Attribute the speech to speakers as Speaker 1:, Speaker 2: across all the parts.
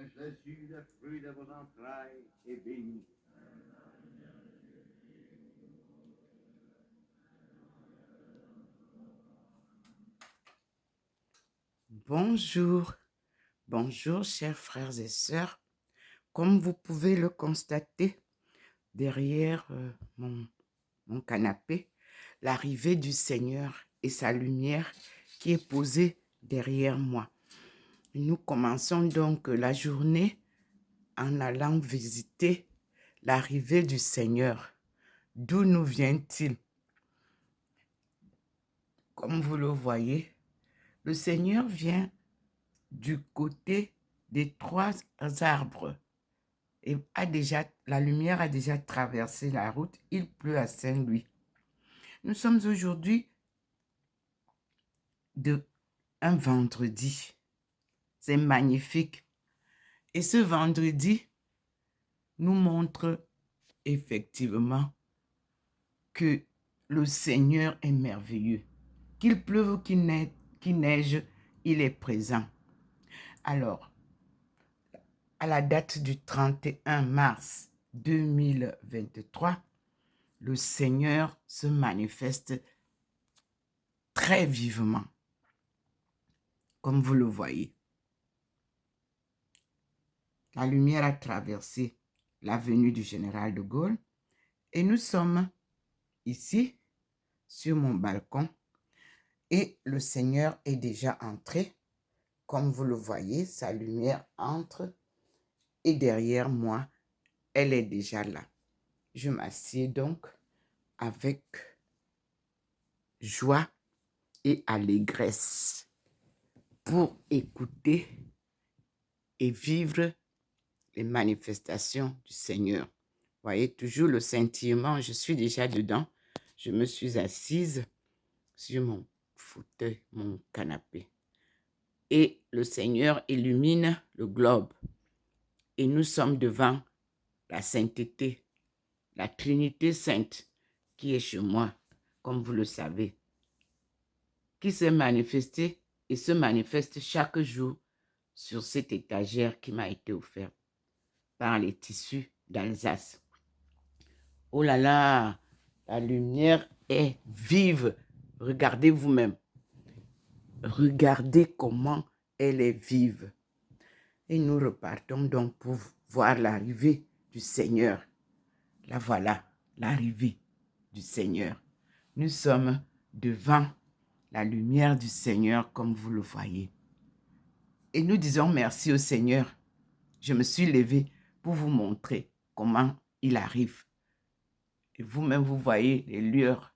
Speaker 1: Jésus, le fruit de vos entrailles, est béni. Bonjour, bonjour chers frères et sœurs. Comme vous pouvez le constater derrière mon canapé, l'arrivée du Seigneur et sa lumière qui est posée derrière moi. Nous commençons donc la journée en allant visiter l'arrivée du Seigneur. D'où nous vient-il? Comme vous le voyez, le Seigneur vient du côté des 3 arbres. Et la lumière a déjà traversé la route. Il pleut à Saint-Louis. Nous sommes aujourd'hui un vendredi. C'est magnifique. Et ce vendredi nous montre effectivement que le Seigneur est merveilleux. Qu'il pleuve, qu'il neige, il est présent. Alors, à la date du 31 mars 2023, le Seigneur se manifeste très vivement, comme vous le voyez. La lumière a traversé l'avenue du Général de Gaulle et nous sommes ici sur mon balcon et le Seigneur est déjà entré. Comme vous le voyez, sa lumière entre et derrière moi, elle est déjà là. Je m'assieds donc avec joie et allégresse pour écouter et vivre les manifestations du Seigneur. Vous voyez, toujours le scintillement, je suis déjà dedans. Je me suis assise sur mon fauteuil, mon canapé. Et le Seigneur illumine le globe. Et nous sommes devant la sainteté, la Trinité sainte qui est chez moi, comme vous le savez, qui s'est manifestée et se manifeste chaque jour sur cette étagère qui m'a été offerte par les tissus d'Alsace. Oh là là, la lumière est vive. Regardez vous-même. Regardez comment elle est vive. Et nous repartons donc pour voir l'arrivée du Seigneur. Là voilà, l'arrivée du Seigneur. Nous sommes devant la lumière du Seigneur comme vous le voyez. Et nous disons merci au Seigneur. Je me suis levée pour vous montrer comment il arrive. Et vous-même, vous voyez les lueurs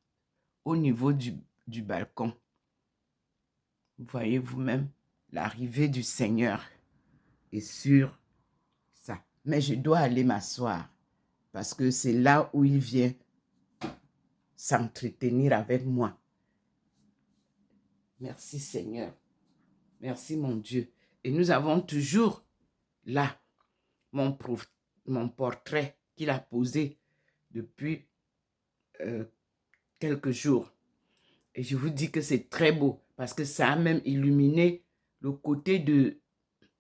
Speaker 1: au niveau du balcon. Vous voyez vous-même l'arrivée du Seigneur est sur ça. Mais je dois aller m'asseoir parce que c'est là où il vient s'entretenir avec moi. Merci Seigneur. Merci mon Dieu. Et nous avons toujours là mon portrait qu'il a posé depuis quelques jours. Et je vous dis que c'est très beau parce que ça a même illuminé le côté de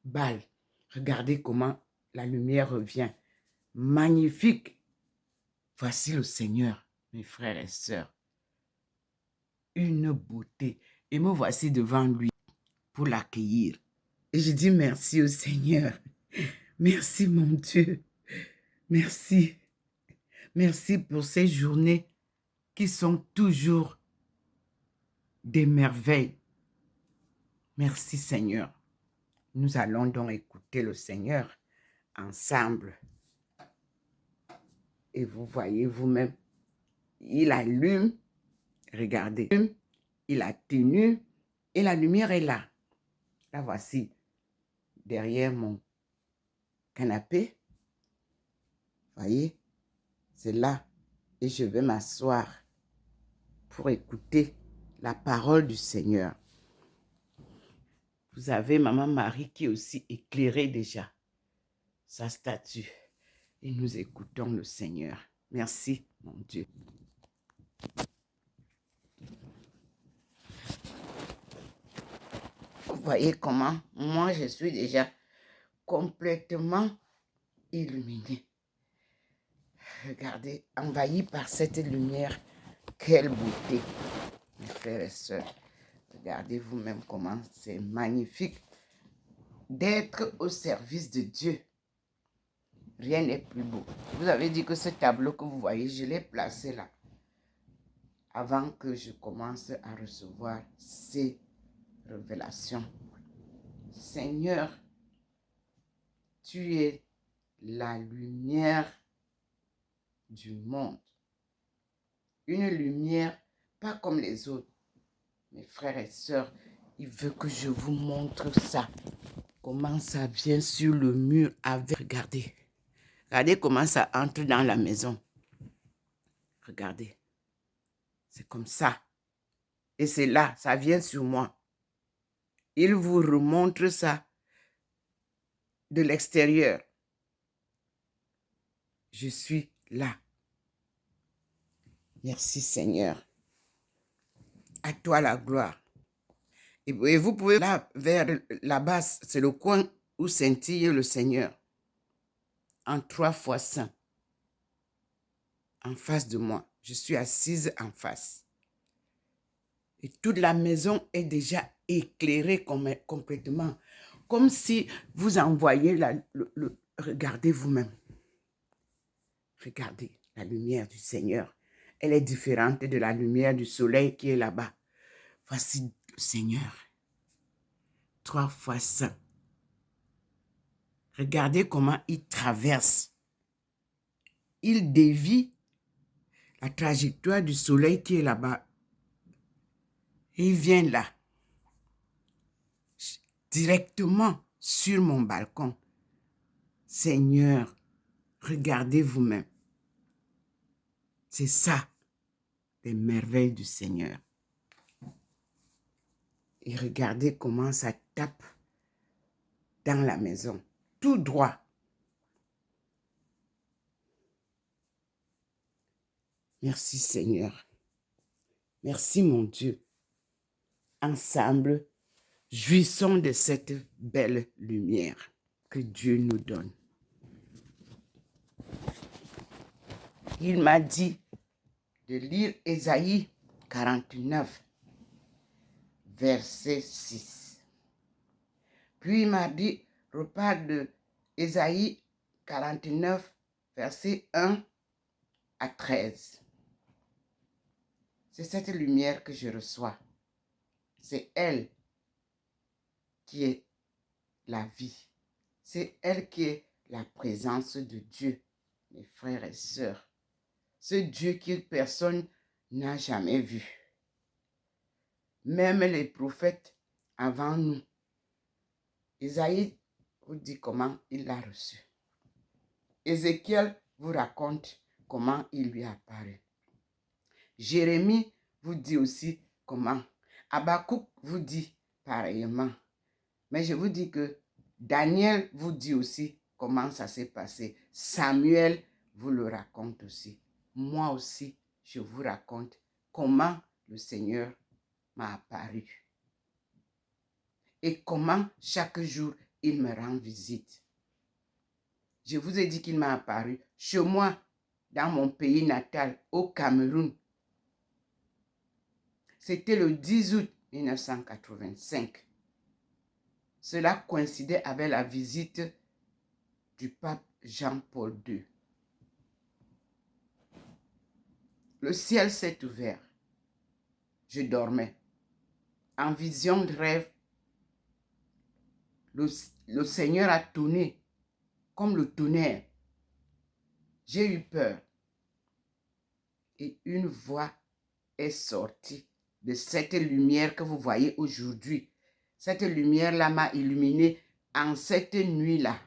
Speaker 1: Bâle. Regardez comment la lumière revient. Magnifique. Voici le Seigneur, mes frères et sœurs. Une beauté. Et me voici devant lui pour l'accueillir. Et je dis merci au Seigneur. Merci mon Dieu. Merci. Merci pour ces journées qui sont toujours des merveilles. Merci Seigneur. Nous allons donc écouter le Seigneur ensemble. Et vous voyez vous-même, il allume, regardez, il atténue et la lumière est là. La voici derrière mon canapé. Voyez, c'est là et je vais m'asseoir pour écouter la parole du Seigneur. Vous avez Maman Marie qui est aussi éclairée déjà, sa statue. Et nous écoutons le Seigneur. Merci, mon Dieu. Vous voyez comment moi je suis déjà complètement illuminé. Regardez, envahi par cette lumière. Quelle beauté, mes frères et sœurs. Regardez vous-même comment c'est magnifique d'être au service de Dieu. Rien n'est plus beau. Vous avez dit que ce tableau que vous voyez, je l'ai placé là. Avant que je commence à recevoir ces révélations. Seigneur, tu es la lumière du monde. Une lumière pas comme les autres. Mes frères et sœurs, il veut que je vous montre ça. Comment ça vient sur le mur avec... Regardez. Regardez comment ça entre dans la maison. Regardez. C'est comme ça. Et c'est là, ça vient sur moi. Il vous remontre ça de l'extérieur. Je suis là. Merci Seigneur. À toi la gloire. Et vous pouvez là, vers la base, c'est le coin où scintille le Seigneur. En 3 fois saint. En face de moi. Je suis assise en face. Et toute la maison est déjà éclairée complètement. Comme si vous envoyez regardez vous-même. Regardez la lumière du Seigneur. Elle est différente de la lumière du soleil qui est là-bas. Voici le Seigneur. 3 fois saint. Regardez comment il traverse. Il dévie la trajectoire du soleil qui est là-bas. Il vient là. Directement sur mon balcon. Seigneur, regardez vous-même. C'est ça, les merveilles du Seigneur. Et regardez comment ça tape dans la maison, tout droit. Merci Seigneur. Merci mon Dieu. Ensemble, jouissons de cette belle lumière que Dieu nous donne. Il m'a dit de lire Ésaïe 49, verset 6. Puis il m'a dit, reparle de Ésaïe 49, verset 1 à 13. C'est cette lumière que je reçois. C'est elle qui est la vie. C'est elle qui est la présence de Dieu, mes frères et sœurs. Ce Dieu que personne n'a jamais vu. Même les prophètes avant nous. Isaïe vous dit comment il l'a reçu. Ézéchiel vous raconte comment il lui a apparu. Jérémie vous dit aussi comment. Habakkuk vous dit pareillement. Mais je vous dis que Daniel vous dit aussi comment ça s'est passé. Samuel vous le raconte aussi. Moi aussi, je vous raconte comment le Seigneur m'a apparu. Et comment chaque jour, il me rend visite. Je vous ai dit qu'il m'a apparu chez moi, dans mon pays natal, au Cameroun. C'était le 10 août 1985. Cela coïncidait avec la visite du pape Jean-Paul II. Le ciel s'est ouvert. Je dormais. En vision de rêve, le Seigneur a tonné comme le tonnerre. J'ai eu peur. Et une voix est sortie de cette lumière que vous voyez aujourd'hui. Cette lumière-là m'a illuminé en cette nuit-là.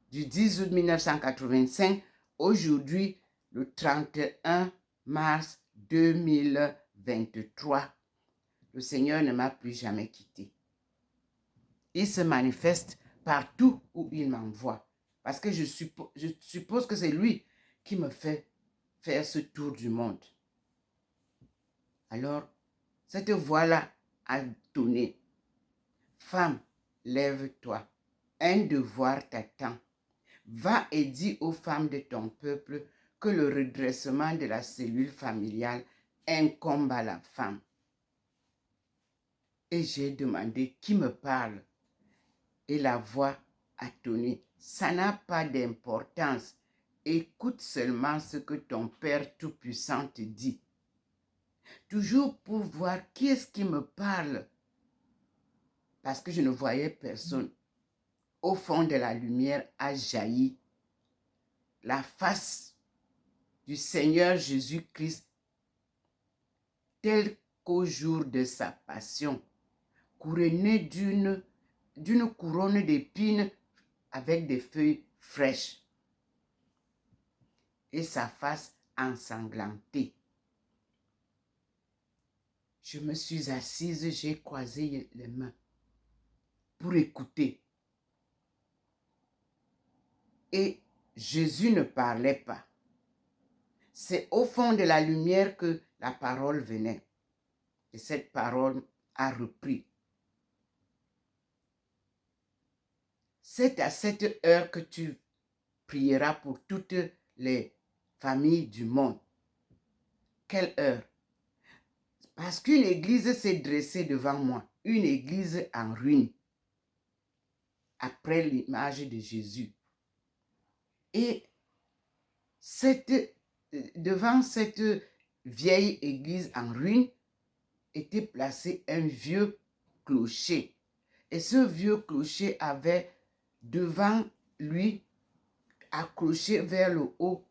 Speaker 1: Du 10 août 1985, aujourd'hui, le 31 mars 2023, le Seigneur ne m'a plus jamais quitté. Il se manifeste partout où il m'envoie. Parce que je suppose que c'est lui qui me fait faire ce tour du monde. Alors, cette voix-là a donné. Femme, lève-toi, un devoir t'attend. Va et dis aux femmes de ton peuple que le redressement de la cellule familiale incombe à la femme. Et j'ai demandé qui me parle. Et la voix a tonné. Ça n'a pas d'importance. Écoute seulement ce que ton Père Tout-Puissant te dit. Toujours pour voir qui est-ce qui me parle. Parce que je ne voyais personne. Au fond de la lumière a jailli la face du Seigneur Jésus-Christ, tel qu'au jour de sa passion, couronnée d'une couronne d'épines avec des feuilles fraîches, et sa face ensanglantée. Je me suis assise, j'ai croisé les mains pour écouter. Et Jésus ne parlait pas. C'est au fond de la lumière que la parole venait. Et cette parole a repris. C'est à cette heure que tu prieras pour toutes les familles du monde. Quelle heure? Parce qu'une église s'est dressée devant moi. Une église en ruine. Après l'image de Jésus. Et devant cette vieille église en ruine était placé un vieux clocher. Et ce vieux clocher avait devant lui, accroché vers le haut,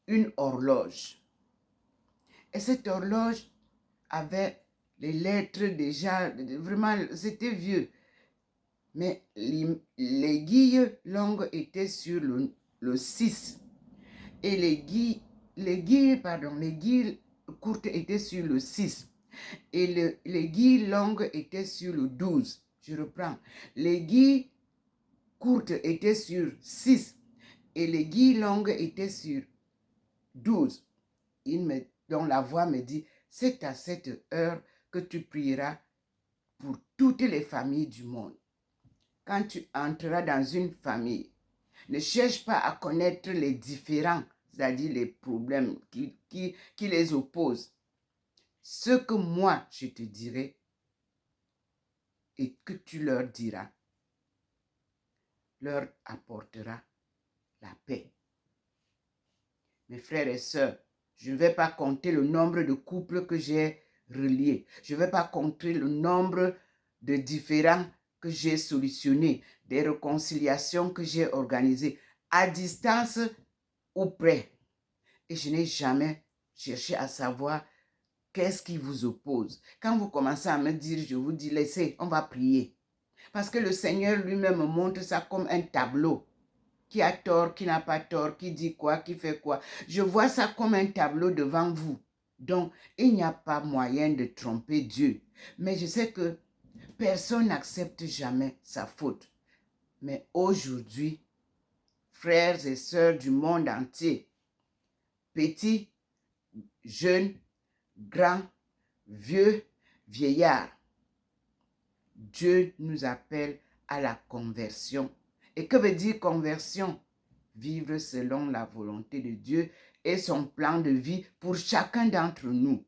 Speaker 1: une horloge. Et cette horloge avait les lettres déjà, vraiment, c'était vieux. Mais l'aiguille longue était sur le 6. Et l'aiguille courte était sur le 6. Et l'aiguille longue était sur le 12. Je reprends. L'aiguille courte était sur 6. Et l'aiguille longue était sur 12. Dont la voix me dit, c'est à cette heure que tu prieras pour toutes les familles du monde. Quand tu entreras dans une famille, ne cherche pas à connaître les différends, c'est-à-dire les problèmes qui les opposent. Ce que moi, je te dirai et que tu leur diras, leur apportera la paix. Mes frères et sœurs, je ne vais pas compter le nombre de couples que j'ai reliés. Je ne vais pas compter le nombre de différends que j'ai solutionnés, des réconciliations que j'ai organisées, à distance ou près. Et je n'ai jamais cherché à savoir qu'est-ce qui vous oppose. Quand vous commencez à me dire, je vous dis, laissez, on va prier. Parce que le Seigneur lui-même montre ça comme un tableau. Qui a tort, qui n'a pas tort, qui dit quoi, qui fait quoi. Je vois ça comme un tableau devant vous. Donc, il n'y a pas moyen de tromper Dieu. Mais je sais que personne n'accepte jamais sa faute. Mais aujourd'hui, frères et sœurs du monde entier, petits, jeunes, grands, vieux, vieillards, Dieu nous appelle à la conversion. Et que veut dire conversion? Vivre selon la volonté de Dieu et son plan de vie pour chacun d'entre nous.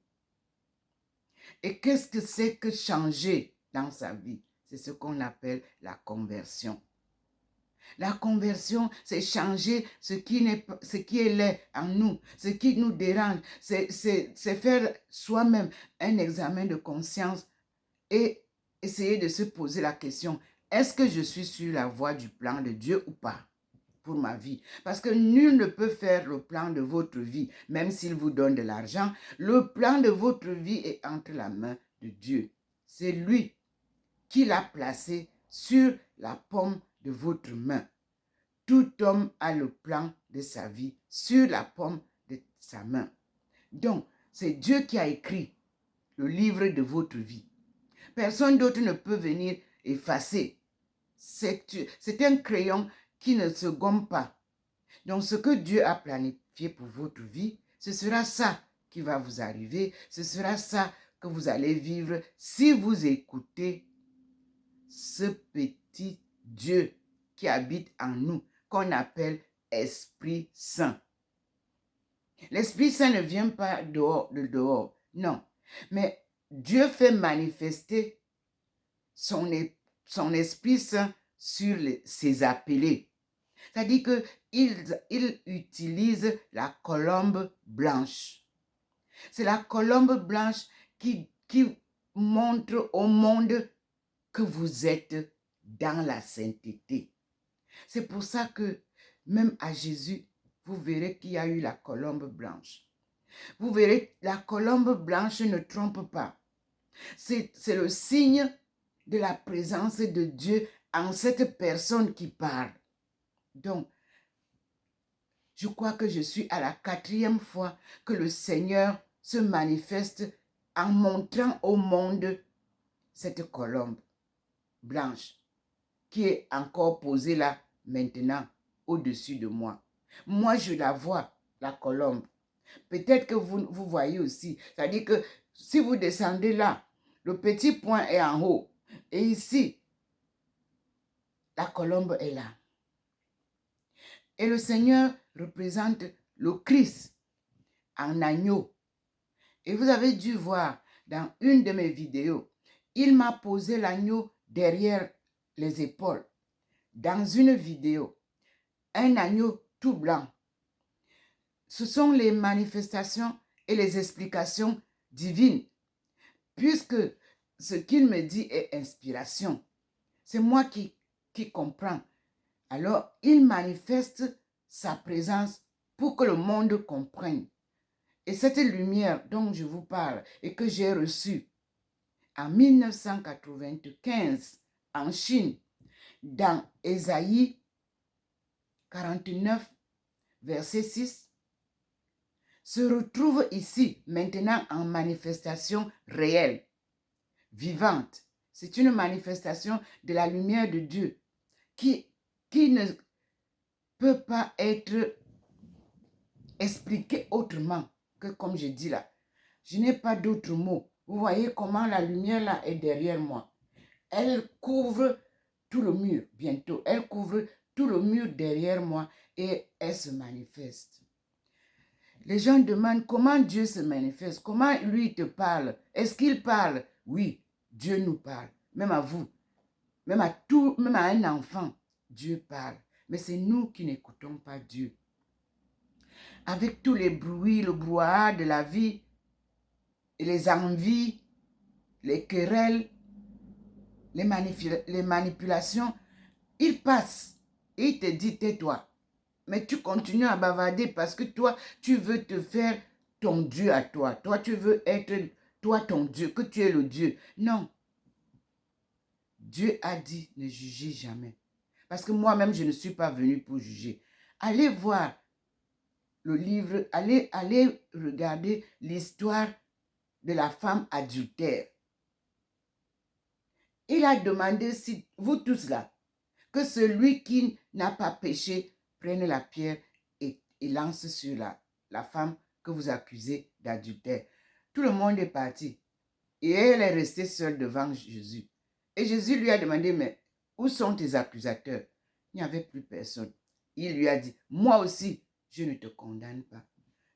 Speaker 1: Et qu'est-ce que c'est que changer dans sa vie? C'est ce qu'on appelle la conversion. La conversion, c'est changer ce qui est laid en nous, ce qui nous dérange. C'est faire soi-même un examen de conscience et essayer de se poser la question, est-ce que je suis sur la voie du plan de Dieu ou pas pour ma vie? Parce que nul ne peut faire le plan de votre vie, même s'il vous donne de l'argent. Le plan de votre vie est entre la main de Dieu. C'est lui qui l'a placé sur la paume de votre main. Tout homme a le plan de sa vie sur la paume de sa main. Donc, c'est Dieu qui a écrit le livre de votre vie. Personne d'autre ne peut venir effacer. C'est un crayon qui ne se gomme pas. Donc, ce que Dieu a planifié pour votre vie, ce sera ça qui va vous arriver. Ce sera ça que vous allez vivre si vous écoutez ce petit Dieu qui habite en nous, qu'on appelle Esprit Saint. L'Esprit Saint ne vient pas de dehors, non. Mais Dieu fait manifester son Esprit Saint sur ses appelés. C'est-à-dire qu'il utilise la colombe blanche. C'est la colombe blanche qui montre au monde que vous êtes dans la sainteté. C'est pour ça que même à Jésus, vous verrez qu'il y a eu la colombe blanche. Vous verrez, la colombe blanche ne trompe pas. C'est le signe de la présence de Dieu en cette personne qui parle. Donc, je crois que je suis à la 4e fois que le Seigneur se manifeste en montrant au monde cette colombe blanche qui est encore posée là maintenant au-dessus de moi. Moi, je la vois, la colombe. Peut-être que vous voyez aussi. C'est-à-dire que si vous descendez là, le petit point est en haut. Et ici, la colombe est là. Et le Seigneur représente le Christ en agneau. Et vous avez dû voir dans une de mes vidéos, il m'a posé l'agneau derrière les épaules. Dans une vidéo, un agneau tout blanc. Ce sont les manifestations et les explications divines, puisque ce qu'il me dit est inspiration. C'est moi qui comprends. Alors, il manifeste sa présence pour que le monde comprenne. Et cette lumière dont je vous parle et que j'ai reçue en 1995 en Chine, dans Ésaïe 49, verset 6, se retrouve ici maintenant en manifestation réelle, vivante. C'est une manifestation de la lumière de Dieu qui ne peut pas être expliquée autrement que comme je dis là. Je n'ai pas d'autres mots. Vous voyez comment la lumière là est derrière moi. Elle couvre tout le mur bientôt. Elle couvre tout le mur derrière moi et elle se manifeste. Les gens demandent comment Dieu se manifeste, comment lui te parle. Est-ce qu'il parle? Oui, Dieu nous parle. Même à vous, même à un enfant, Dieu parle. Mais c'est nous qui n'écoutons pas Dieu. Avec tous les bruits, le brouhaha de la vie, et les envies, les querelles, les manipulations, il passe et il te dit tais-toi. Mais tu continues à bavarder parce que toi, tu veux te faire ton Dieu à toi. Toi, tu veux être toi ton Dieu, que tu es le Dieu. Non. Dieu a dit ne jugez jamais. Parce que moi-même, je ne suis pas venu pour juger. Allez voir le livre, allez regarder l'histoire de la femme adultère. Il a demandé, si vous tous là, que celui qui n'a pas péché prenne la pierre et lance sur la femme que vous accusez d'adultère. Tout le monde est parti. Et elle est restée seule devant Jésus. Et Jésus lui a demandé, mais où sont tes accusateurs? Il n'y avait plus personne. Il lui a dit, moi aussi, je ne te condamne pas.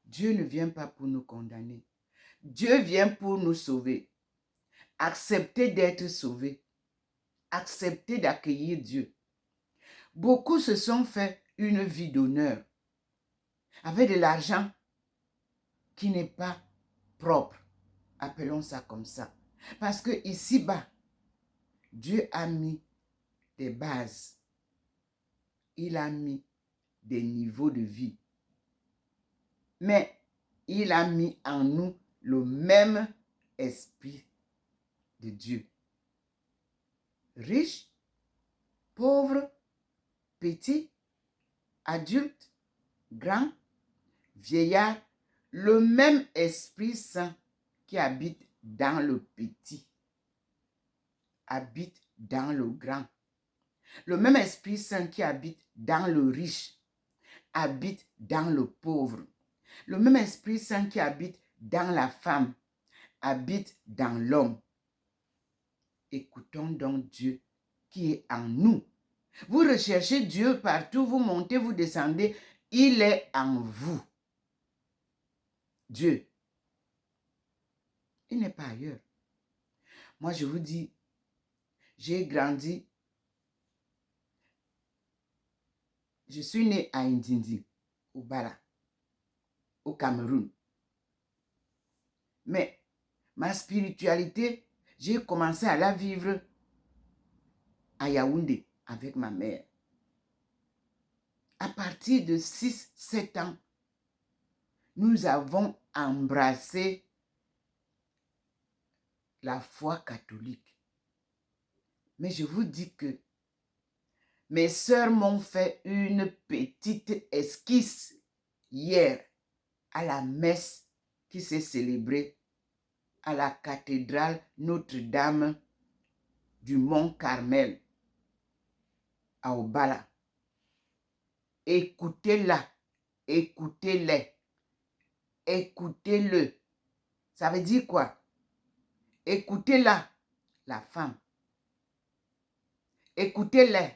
Speaker 1: Dieu ne vient pas pour nous condamner. Dieu vient pour nous sauver. Accepter d'être sauvé. Accepter d'accueillir Dieu. Beaucoup se sont fait une vie d'honneur avec de l'argent qui n'est pas propre. Appelons ça comme ça. Parce que ici-bas, Dieu a mis des bases. Il a mis des niveaux de vie. Mais il a mis en nous le même esprit de Dieu. Riche, pauvre, petit, adulte, grand, vieillard, le même Esprit Saint qui habite dans le petit, habite dans le grand. Le même Esprit Saint qui habite dans le riche, habite dans le pauvre. Le même Esprit Saint qui habite dans la femme, habite dans l'homme. Écoutons donc Dieu qui est en nous. Vous recherchez Dieu partout, vous montez, vous descendez, il est en vous. Dieu, il n'est pas ailleurs. Moi, je vous dis, j'ai grandi, je suis né à Ndindi, au Bala, au Cameroun. Mais ma spiritualité, j'ai commencé à la vivre à Yaoundé avec ma mère. À partir de 6-7 ans, nous avons embrassé la foi catholique. Mais je vous dis que mes sœurs m'ont fait une petite esquisse hier à la messe qui s'est célébrée à la cathédrale Notre-Dame du Mont-Carmel à Obala. Écoutez-la, écoutez-les, écoutez-le. Ça veut dire quoi? Écoutez-la, la femme. Écoutez-les,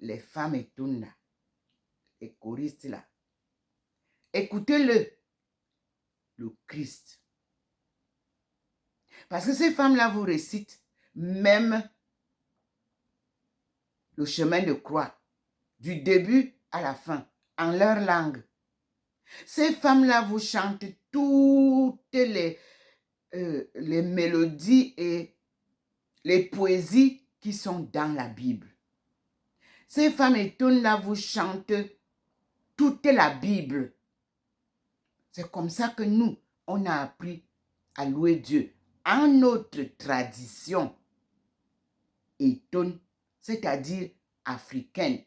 Speaker 1: les femmes étonnes là, les choristes là. Écoutez-le, le Christ. Parce que ces femmes-là vous récitent même le chemin de croix, du début à la fin, en leur langue. Ces femmes-là vous chantent toutes les mélodies et les poésies qui sont dans la Bible. Ces femmes étonnes-là vous chantent toute la Bible. C'est comme ça que nous, on a appris à louer Dieu. En notre tradition étonne, c'est-à-dire africaine,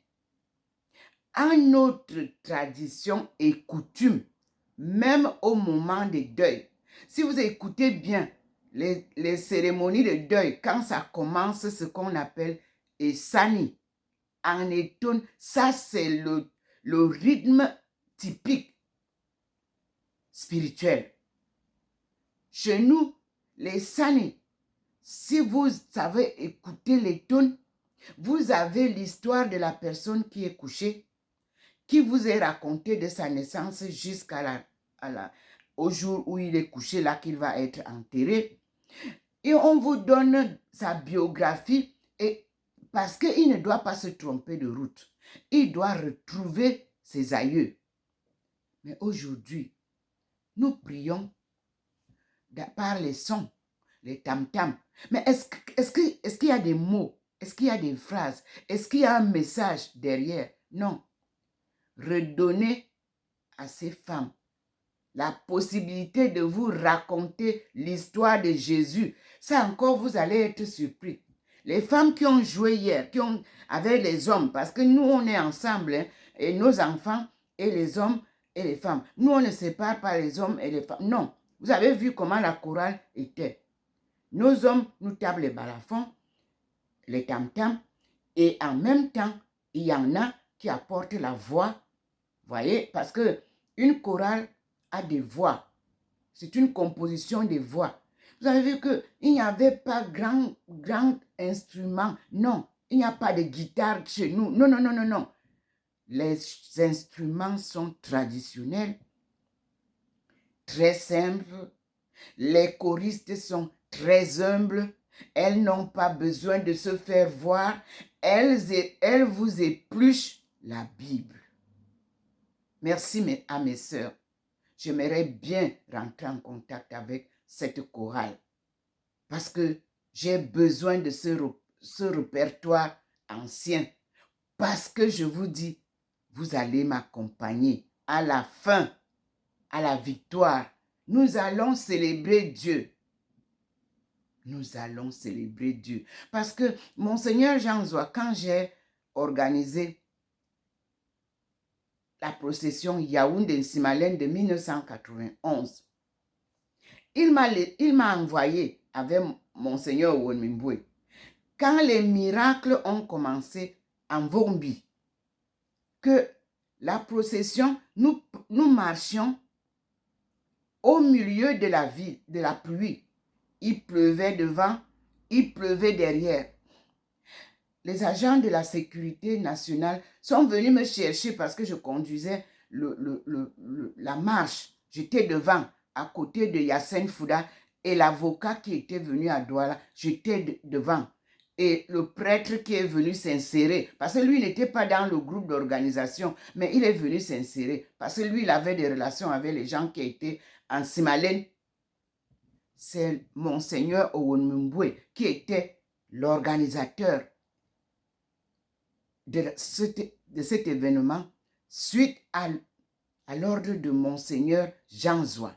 Speaker 1: en notre tradition et coutume, même au moment des deuils. Si vous écoutez bien les cérémonies de deuil, quand ça commence, ce qu'on appelle Essani, en étonne, ça c'est le rythme typique spirituel. Chez nous, les Sani, si vous savez écouter les tonnes, vous avez l'histoire de la personne qui est couchée, qui vous est racontée de sa naissance jusqu'à au jour où il est couché, là qu'il va être enterré. Et on vous donne sa biographie, et parce qu'il ne doit pas se tromper de route. Il doit retrouver ses aïeux. Mais aujourd'hui, nous prions par les sons, les tam-tams. Mais est-ce qu'il y a des mots? Est-ce qu'il y a des phrases? Est-ce qu'il y a un message derrière? Non. Redonnez à ces femmes la possibilité de vous raconter l'histoire de Jésus. Ça encore, vous allez être surpris. Les femmes qui ont joué hier, avec les hommes, parce que nous, on est ensemble, hein, et nos enfants, et les hommes, et les femmes. Nous, on ne sépare pas les hommes et les femmes. Non. Vous avez vu comment la chorale était. Nos hommes nous tapent les balafons, les tam-tams, et en même temps, il y en a qui apportent la voix. Voyez, parce que une chorale a des voix. C'est une composition des voix. Vous avez vu qu'il n'y avait pas grand instrument. Non, il n'y a pas de guitare chez nous. Non, non, non, non, non. Les instruments sont traditionnels, très simples. Les choristes sont très humbles. Elles n'ont pas besoin de se faire voir. Elles vous épluchent la Bible. Merci à mes sœurs. J'aimerais bien rentrer en contact avec cette chorale parce que j'ai besoin de ce répertoire ancien. Parce que je vous dis, vous allez m'accompagner à la fin, à la victoire. Nous allons célébrer Dieu. Nous allons célébrer Dieu. Parce que Monseigneur Jean Zoua, quand j'ai organisé la procession Yaoundé-Nsimalène de 1991, il m'a envoyé avec Monseigneur Wonmimbwe. Quand les miracles ont commencé en Vombi, que la procession, nous marchions au milieu de la ville, de la pluie. Il pleuvait devant, il pleuvait derrière. les agents de la sécurité nationale sont venus me chercher parce que je conduisais la marche. J'étais devant, à côté de Yassine Fouda et l'avocat qui était venu à Douala, j'étais devant. Et le prêtre qui est venu s'insérer, parce que lui n'était pas dans le groupe d'organisation, mais il est venu s'insérer, parce que lui, il avait des relations avec les gens qui étaient en Simalène. C'est Monseigneur Owonmumbwe qui était l'organisateur de cet événement suite à l'ordre de Monseigneur Jean Zoua.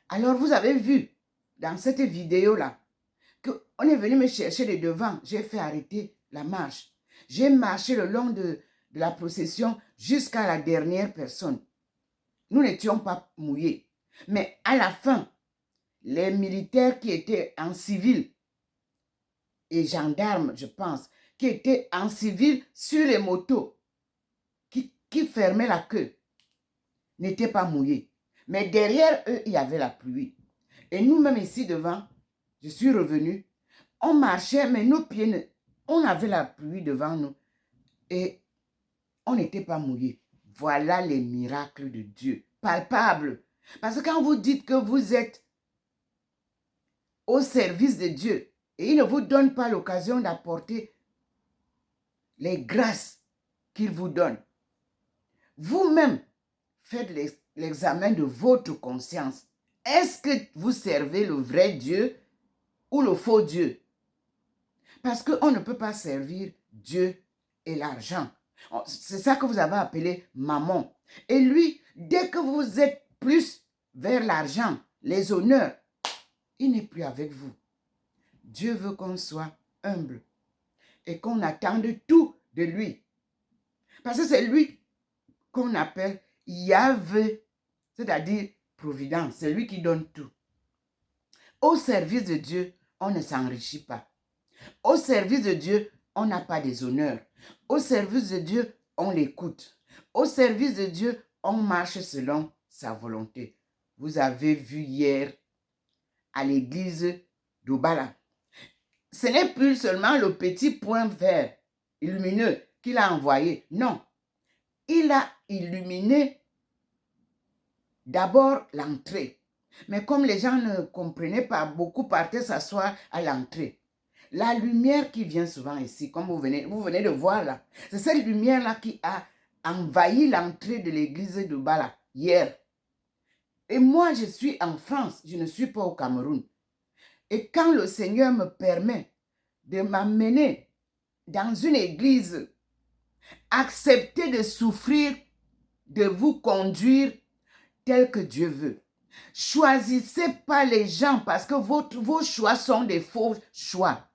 Speaker 1: Alors, vous avez vu dans cette vidéo-là qu'on est venu me chercher de devant. J'ai fait arrêter la marche. J'ai marché le long de la procession jusqu'à la dernière personne. Nous n'étions pas mouillés. Mais à la fin, les militaires qui étaient en civil et gendarmes, je pense, qui étaient en civil sur les motos, qui fermaient la queue, n'étaient pas mouillés. Mais derrière eux, il y avait la pluie. Et nous-mêmes ici devant, je suis revenu, on marchait, mais nos pieds, on avait la pluie devant nous. Et on n'était pas mouillés. Voilà les miracles de Dieu, palpables. Parce que quand vous dites que vous êtes au service de Dieu, et il ne vous donne pas l'occasion d'apporter les grâces qu'il vous donne, vous-même faites l'examen de votre conscience. Est-ce que vous servez le vrai Dieu ou le faux Dieu? Parce qu'on ne peut pas servir Dieu et l'argent. C'est ça que vous avez appelé mammon. Et lui, dès que vous êtes plus vers l'argent, les honneurs, il n'est plus avec vous. Dieu veut qu'on soit humble et qu'on attende tout de lui. Parce que c'est lui qu'on appelle Yahvé, c'est-à-dire providence. C'est lui qui donne tout. Au service de Dieu, on ne s'enrichit pas. Au service de Dieu, on n'a pas des honneurs. Au service de Dieu, on l'écoute. Au service de Dieu, on marche selon sa volonté. Vous avez vu hier à l'église d'Obala. Ce n'est plus seulement le petit point vert lumineux qu'il a envoyé. Non, il a illuminé d'abord l'entrée. Mais comme les gens ne comprenaient pas, beaucoup partaient s'asseoir à l'entrée. La lumière qui vient souvent ici, comme vous venez de voir là, c'est cette lumière-là qui a envahi l'entrée de l'église de Bala hier. Et moi, je suis en France, je ne suis pas au Cameroun. Et quand le Seigneur me permet de m'amener dans une église, acceptez de souffrir, de vous conduire tel que Dieu veut. Choisissez pas les gens parce que vos choix sont des faux choix.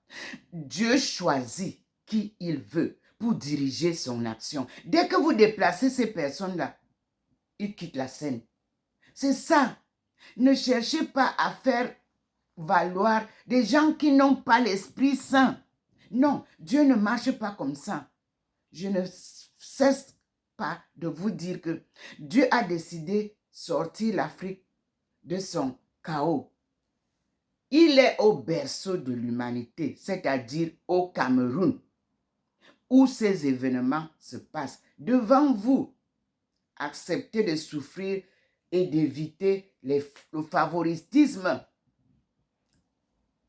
Speaker 1: Dieu choisit qui il veut pour diriger son action. Dès que vous déplacez ces personnes-là, ils quittent la scène. C'est ça. Ne cherchez pas à faire valoir des gens qui n'ont pas l'Esprit Saint. Non, Dieu ne marche pas comme ça. Je ne cesse pas de vous dire que Dieu a décidé de sortir l'Afrique de son chaos. Il est au berceau de l'humanité, c'est-à-dire au Cameroun, où ces événements se passent. Devant vous, acceptez de souffrir et d'éviter le favoritisme.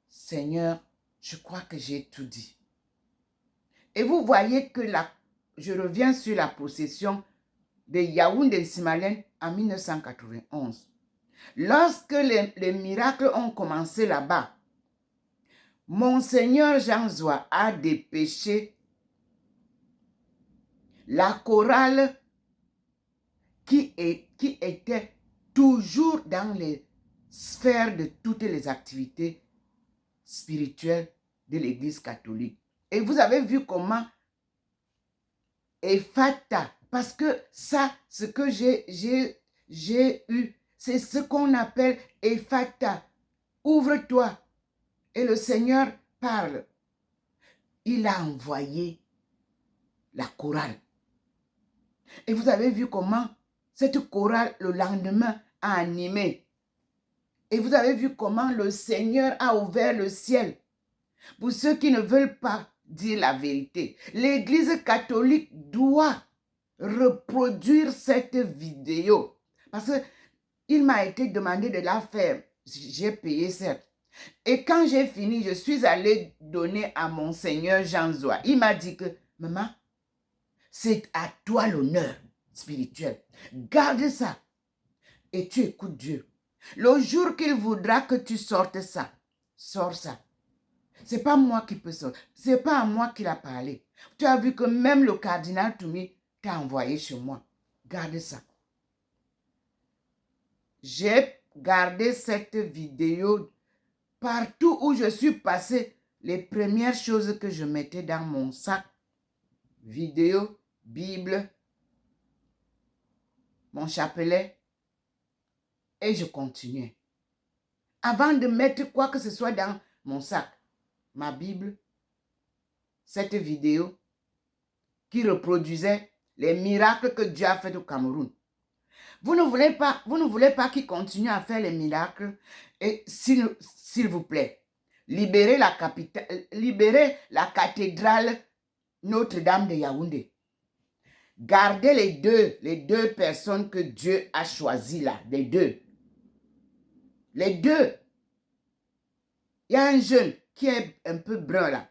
Speaker 1: Seigneur, je crois que j'ai tout dit. Et vous voyez que je reviens sur la procession de Yaoundé-Simalène en 1991. Lorsque les miracles ont commencé là-bas, Monseigneur Jean Zoua a dépêché la chorale qui était toujours dans les sphères de toutes les activités spirituelles de l'Église catholique. Et vous avez vu comment Ephata, parce que ça, ce que j'ai eu, c'est ce qu'on appelle Ephata. Ouvre-toi. Et le Seigneur parle. Il a envoyé la chorale. Et vous avez vu comment cette chorale, le lendemain, a animé. Et vous avez vu comment le Seigneur a ouvert le ciel. Pour ceux qui ne veulent pas dire la vérité. L'Église catholique doit reproduire cette vidéo. Parce qu'il m'a été demandé de la faire. J'ai payé, certes. Et quand j'ai fini, je suis allée donner à Monseigneur Jean Zoa. Il m'a dit que, maman, c'est à toi l'honneur spirituel. Garde ça et tu écoutes Dieu. Le jour qu'il voudra que tu sortes ça, sors ça. Ce n'est pas moi qui peux sortir. Ce n'est pas à moi qu'il a parlé. Tu as vu que même le cardinal Toumi t'a envoyé chez moi. Garde ça. J'ai gardé cette vidéo partout où je suis passé. Les premières choses que je mettais dans mon sac, vidéo, Bible, mon chapelet, et je continuais. Avant de mettre quoi que ce soit dans mon sac, ma Bible, cette vidéo qui reproduisait les miracles que Dieu a fait au Cameroun. Vous ne voulez pas qu'il continue à faire les miracles. Et s'il vous plaît, libérez la cathédrale Notre-Dame de Yaoundé. Gardez les deux personnes que Dieu a choisies là, les deux. Les deux. Il y a un jeune qui est un peu brun là.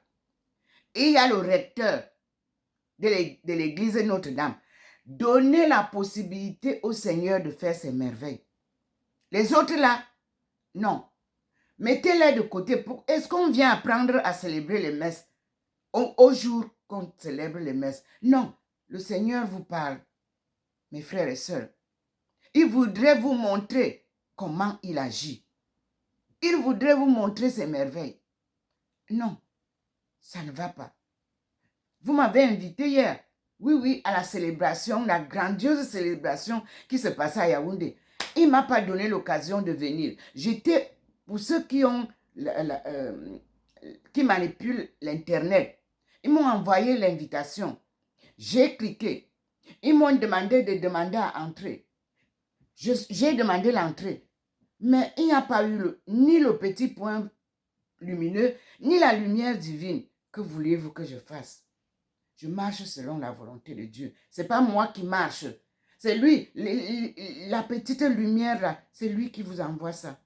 Speaker 1: Et il y a le recteur de l'église Notre-Dame. Donnez la possibilité au Seigneur de faire ses merveilles. Les autres là, non. Mettez-les de côté. Est-ce qu'on vient apprendre à célébrer les messes au jour qu'on célèbre les messes? Non. Le Seigneur vous parle, mes frères et sœurs. Il voudrait vous montrer comment il agit. Il voudrait vous montrer ses merveilles. Non, ça ne va pas. Vous m'avez invité hier. Oui, à la célébration, la grandiose célébration qui se passait à Yaoundé. Il ne m'a pas donné l'occasion de venir. J'étais, pour ceux qui manipulent l'Internet, ils m'ont envoyé l'invitation. J'ai cliqué. Ils m'ont demandé de demander à entrer. J'ai demandé l'entrée. Mais il n'y a pas eu ni le petit point lumineux, ni la lumière divine. Que voulez-vous que je fasse? Je marche selon la volonté de Dieu. Ce n'est pas moi qui marche. C'est lui, la petite lumière là, c'est lui qui vous envoie ça.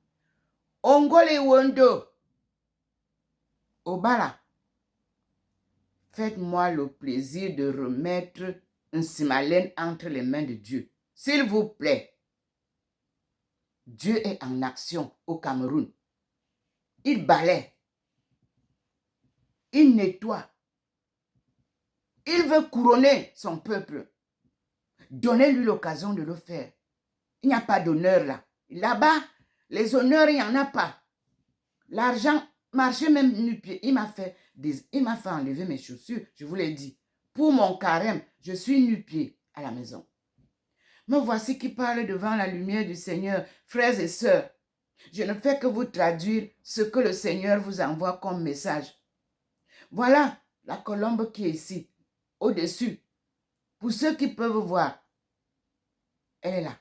Speaker 1: Ongole Wondo. Obala. Faites-moi le plaisir de remettre un simalène entre les mains de Dieu. S'il vous plaît. Dieu est en action au Cameroun. Il balaie. Il nettoie. Il veut couronner son peuple. Donnez-lui l'occasion de le faire. Il n'y a pas d'honneur là. Là-bas, les honneurs, il n'y en a pas. L'argent, marcher même nu-pied. Il m'a fait enlever mes chaussures, je vous l'ai dit. Pour mon carême, je suis nu-pied à la maison. Me voici qui parle devant la lumière du Seigneur. Frères et sœurs, je ne fais que vous traduire ce que le Seigneur vous envoie comme message. Voilà la colombe qui est ici, au-dessus. Pour ceux qui peuvent voir, elle est là.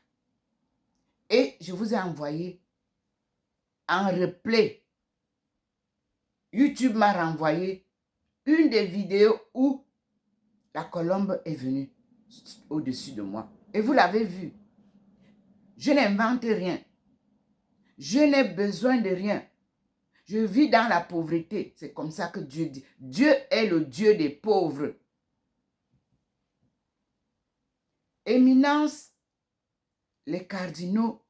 Speaker 1: Et je vous ai envoyé en replay. YouTube m'a renvoyé une des vidéos où la colombe est venue au-dessus de moi. Et vous l'avez vu. Je n'invente rien. Je n'ai besoin de rien. Je vis dans la pauvreté. C'est comme ça que Dieu dit. Dieu est le Dieu des pauvres. Éminence, les cardinaux,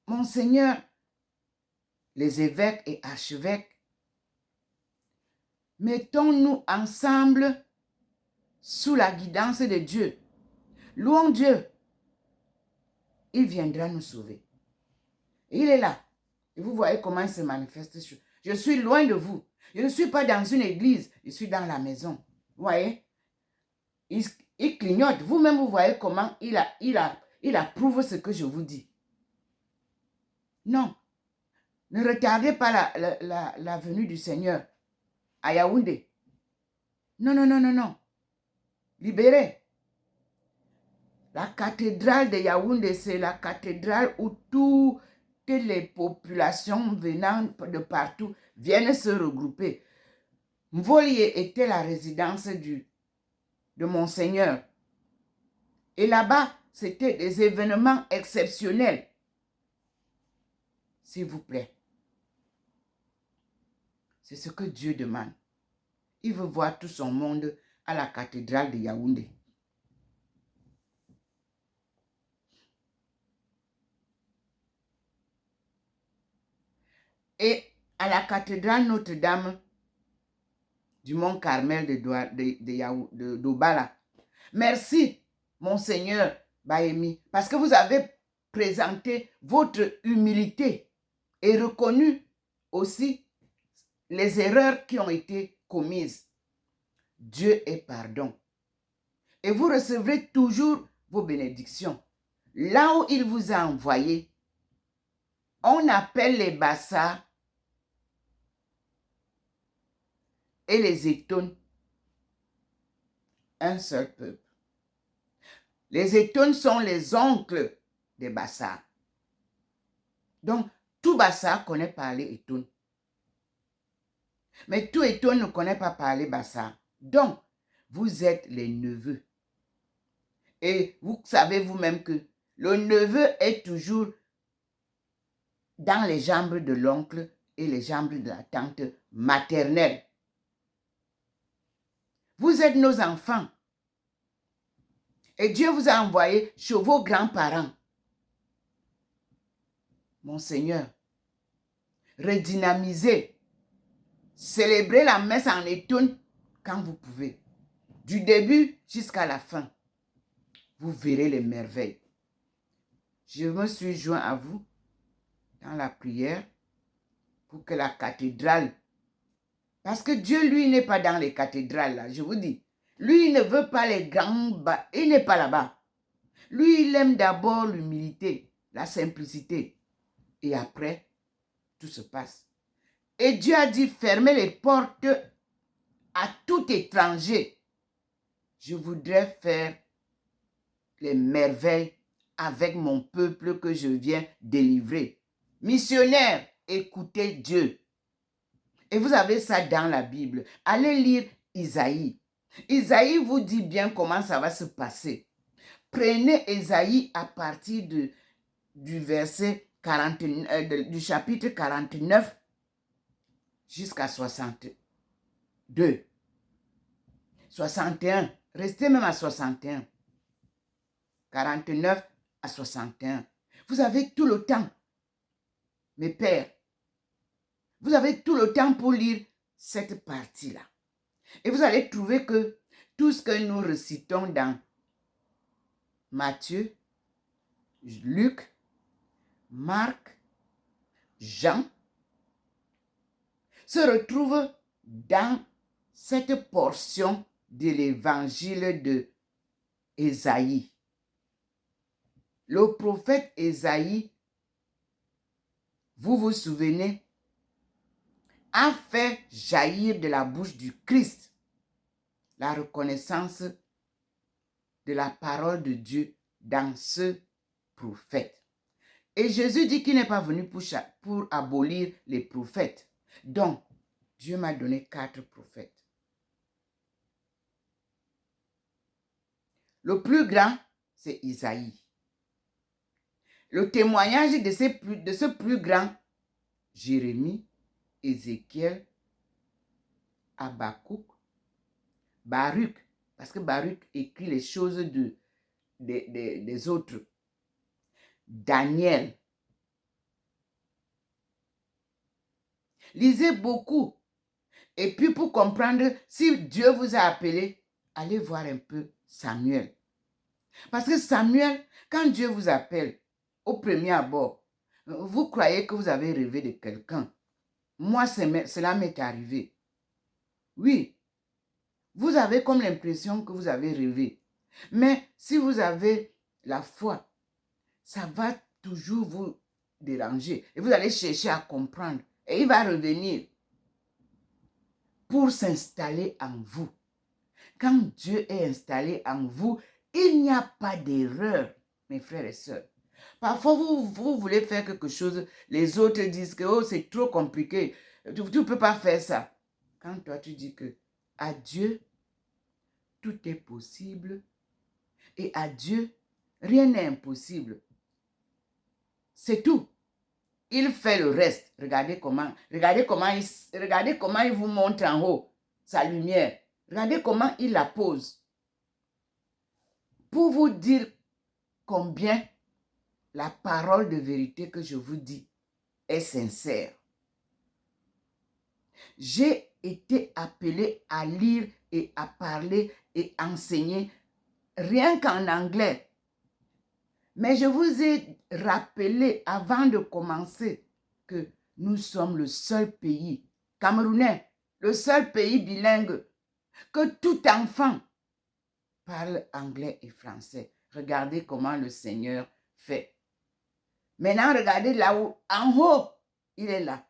Speaker 1: Monseigneur, les évêques et archevêques, mettons-nous ensemble sous la guidance de Dieu. Louons Dieu. Il viendra nous sauver. Il est là. Et vous voyez comment il se manifeste. Je suis loin de vous. Je ne suis pas dans une église. Je suis dans la maison. Vous voyez? Il clignote. Vous-même, vous voyez comment il approuve ce que je vous dis. Non. Ne retardez pas la venue du Seigneur à Yaoundé. Non. Libérez. La cathédrale de Yaoundé, c'est la cathédrale où toutes les populations venant de partout viennent se regrouper. Mvolier était la résidence de Monseigneur. Et là-bas, c'était des événements exceptionnels. S'il vous plaît. C'est ce que Dieu demande. Il veut voir tout son monde à la cathédrale de Yaoundé. Et à la cathédrale Notre-Dame du Mont Carmel de Douala. Merci, Monseigneur Bahemi, parce que vous avez présenté votre humilité et reconnu aussi les erreurs qui ont été commises. Dieu est pardon. Et vous recevrez toujours vos bénédictions. Là où il vous a envoyé, on appelle les Bassa et les Étones un seul peuple. Les Étones sont les oncles des Bassa. Donc, tout Bassa connaît parler Étone. Mais tout Étone ne connaît pas parler Bassa. Donc, vous êtes les neveux. Et vous savez vous-même que le neveu est toujours dans les jambes de l'oncle et les jambes de la tante maternelle. Vous êtes nos enfants. Et Dieu vous a envoyé chez vos grands-parents. Mon Seigneur, redynamisez, célébrez la messe en Étone quand vous pouvez. Du début jusqu'à la fin, vous verrez les merveilles. Je me suis joint à vous dans la prière pour que la cathédrale, parce que Dieu, lui, n'est pas dans les cathédrales, là, je vous dis. Lui, il ne veut pas les grands, il n'est pas là-bas. Lui, il aime d'abord l'humilité, la simplicité. Et après, tout se passe. Et Dieu a dit, fermez les portes à tout étranger. Je voudrais faire les merveilles avec mon peuple que je viens délivrer. Missionnaires, écoutez Dieu. Et vous avez ça dans la Bible. Allez lire Isaïe. Isaïe vous dit bien comment ça va se passer. Prenez Isaïe à partir du verset 40, du chapitre 49 jusqu'à 62. 61. Restez même à 61. 49 à 61. Vous avez tout le temps, mes pères. Vous avez tout le temps pour lire cette partie-là. Et vous allez trouver que tout ce que nous récitons dans Matthieu, Luc, Marc, Jean, se retrouve dans cette portion de l'évangile de Ésaïe. Le prophète Ésaïe, vous vous souvenez, a fait jaillir de la bouche du Christ la reconnaissance de la parole de Dieu dans ce prophète. Et Jésus dit qu'il n'est pas venu pour abolir les prophètes. Donc, Dieu m'a donné 4 prophètes. Le plus grand, c'est Isaïe. Le témoignage de ce plus grand, Jérémie, Ézéchiel, Habakkuk, Baruch, parce que Baruch écrit les choses des autres. Daniel. Lisez beaucoup. Et puis pour comprendre si Dieu vous a appelé, allez voir un peu Samuel. Parce que Samuel, quand Dieu vous appelle, au premier abord, vous croyez que vous avez rêvé de quelqu'un. Moi, cela m'est arrivé. Oui, vous avez comme l'impression que vous avez rêvé. Mais si vous avez la foi, ça va toujours vous déranger. Et vous allez chercher à comprendre. Et il va revenir pour s'installer en vous. Quand Dieu est installé en vous, il n'y a pas d'erreur, mes frères et sœurs. Parfois, vous voulez faire quelque chose, les autres disent que oh, c'est trop compliqué, tu ne peux pas faire ça. Quand toi, tu dis que à Dieu, tout est possible et à Dieu, rien n'est impossible. C'est tout. Il fait le reste. Regardez comment il vous montre en haut sa lumière. Regardez comment il la pose. Pour vous dire combien la parole de vérité que je vous dis est sincère. J'ai été appelé à lire et à parler et enseigner rien qu'en anglais. Mais je vous ai rappelé avant de commencer que nous sommes le seul pays camerounais, le seul pays bilingue, que tout enfant parle anglais et français. Regardez comment le Seigneur fait. Maintenant, regardez là-haut, en haut, il est là.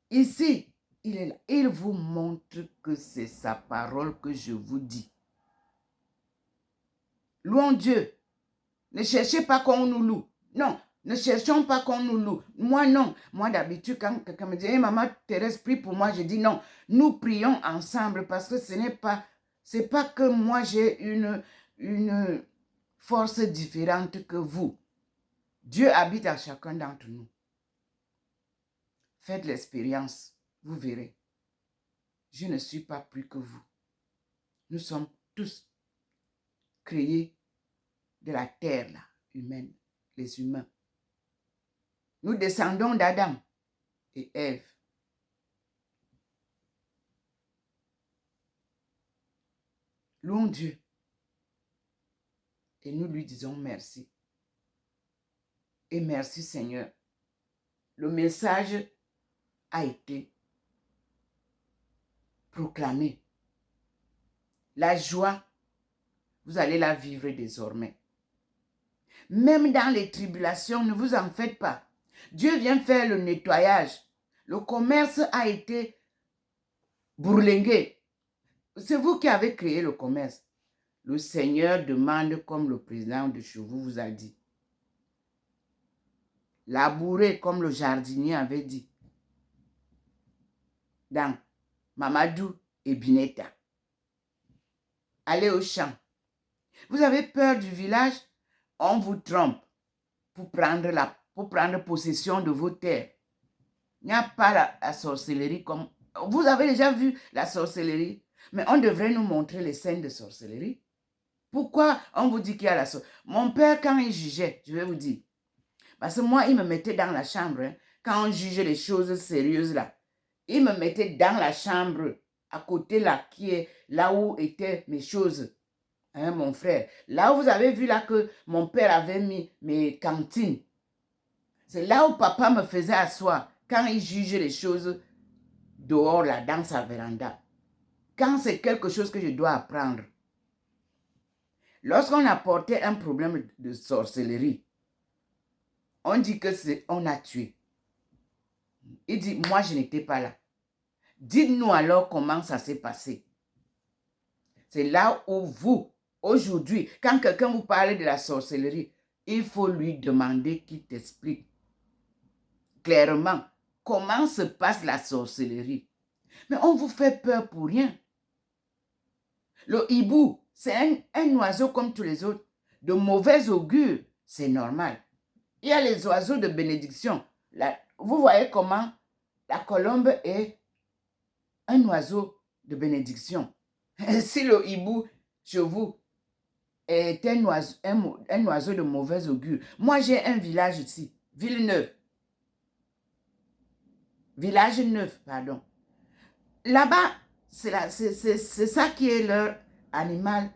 Speaker 1: Ici, il est là. Il vous montre que c'est sa parole que je vous dis. Louons Dieu. Ne cherchez pas qu'on nous loue. Non, ne cherchons pas qu'on nous loue. Moi, non. Moi, d'habitude, quand quelqu'un me dit, hey, maman Thérèse, prie pour moi, je dis non. Nous prions ensemble parce que c'est pas que moi j'ai une force différente que vous. Dieu habite à chacun d'entre nous. Faites l'expérience, vous verrez. Je ne suis pas plus que vous. Nous sommes tous créés de la terre, là, humaine, les humains. Nous descendons d'Adam et Ève. Louons Dieu. Et nous lui disons merci. Et merci Seigneur. Le message a été proclamé. La joie, vous allez la vivre désormais. Même dans les tribulations, ne vous en faites pas. Dieu vient faire le nettoyage. Le commerce a été bourlingué. C'est vous qui avez créé le commerce. Le Seigneur demande, comme le président de chez vous a dit. Labourer comme le jardinier avait dit. Dans Mamadou et Bineta. Allez au champ. Vous avez peur du village? On vous trompe pour prendre possession de vos terres. Il n'y a pas la sorcellerie comme... Vous avez déjà vu la sorcellerie? Mais on devrait nous montrer les scènes de sorcellerie. Pourquoi on vous dit qu'il y a la sorcellerie? Mon père, quand il jugeait, je vais vous dire, parce que moi, il me mettait dans la chambre, hein, quand on jugeait les choses sérieuses là, il me mettait dans la chambre, à côté là, qui est là où étaient mes choses, hein, mon frère. Là où vous avez vu là que mon père avait mis mes cantines. C'est là où papa me faisait asseoir, quand il jugeait les choses dehors là, dans sa véranda. Quand c'est quelque chose que je dois apprendre. Lorsqu'on apportait un problème de sorcellerie, on dit que c'est on a tué. Il dit, moi je n'étais pas là. Dites-nous alors comment ça s'est passé. C'est là où vous, aujourd'hui, quand quelqu'un vous parle de la sorcellerie, il faut lui demander qu'il t'explique clairement comment se passe la sorcellerie. Mais on vous fait peur pour rien. Le hibou, c'est un oiseau comme tous les autres. De mauvais augure, c'est normal. Il y a les oiseaux de bénédiction. Vous voyez comment la colombe est un oiseau de bénédiction. Si le hibou, chez vous, est un oiseau de mauvais augure. Moi, j'ai un village ici, Villeneuve. Village neuf, pardon. Là-bas, c'est ça qui est leur animal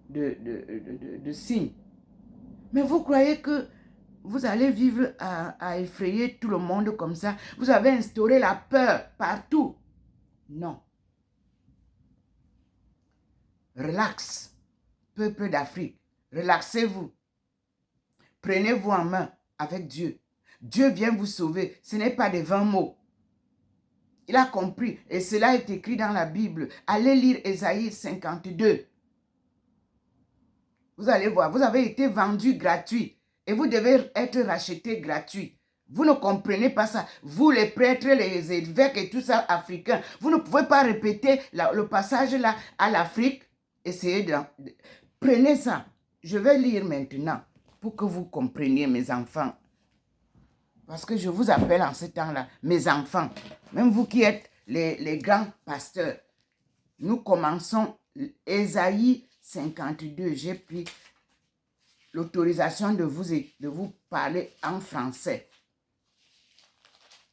Speaker 1: de signe. Mais vous croyez que vous allez vivre à effrayer tout le monde comme ça? Vous avez instauré la peur partout. Non. Relax, peuple d'Afrique. Relaxez-vous. Prenez-vous en main avec Dieu. Dieu vient vous sauver. Ce n'est pas des vains mots. Il a compris. Et cela est écrit dans la Bible. Allez lire Ésaïe 52. Vous allez voir. Vous avez été vendu gratuit. Et vous devez être racheté gratuit. Vous ne comprenez pas ça. Vous, les prêtres, les évêques et tout ça, africains, vous ne pouvez pas répéter le passage là à l'Afrique. Essayez de... Prenez ça. Je vais lire maintenant pour que vous compreniez, mes enfants. Parce que je vous appelle en ce temps-là, mes enfants. Même vous qui êtes les grands pasteurs. Nous commençons Ésaïe 52. J'ai pris l'autorisation de vous parler en français.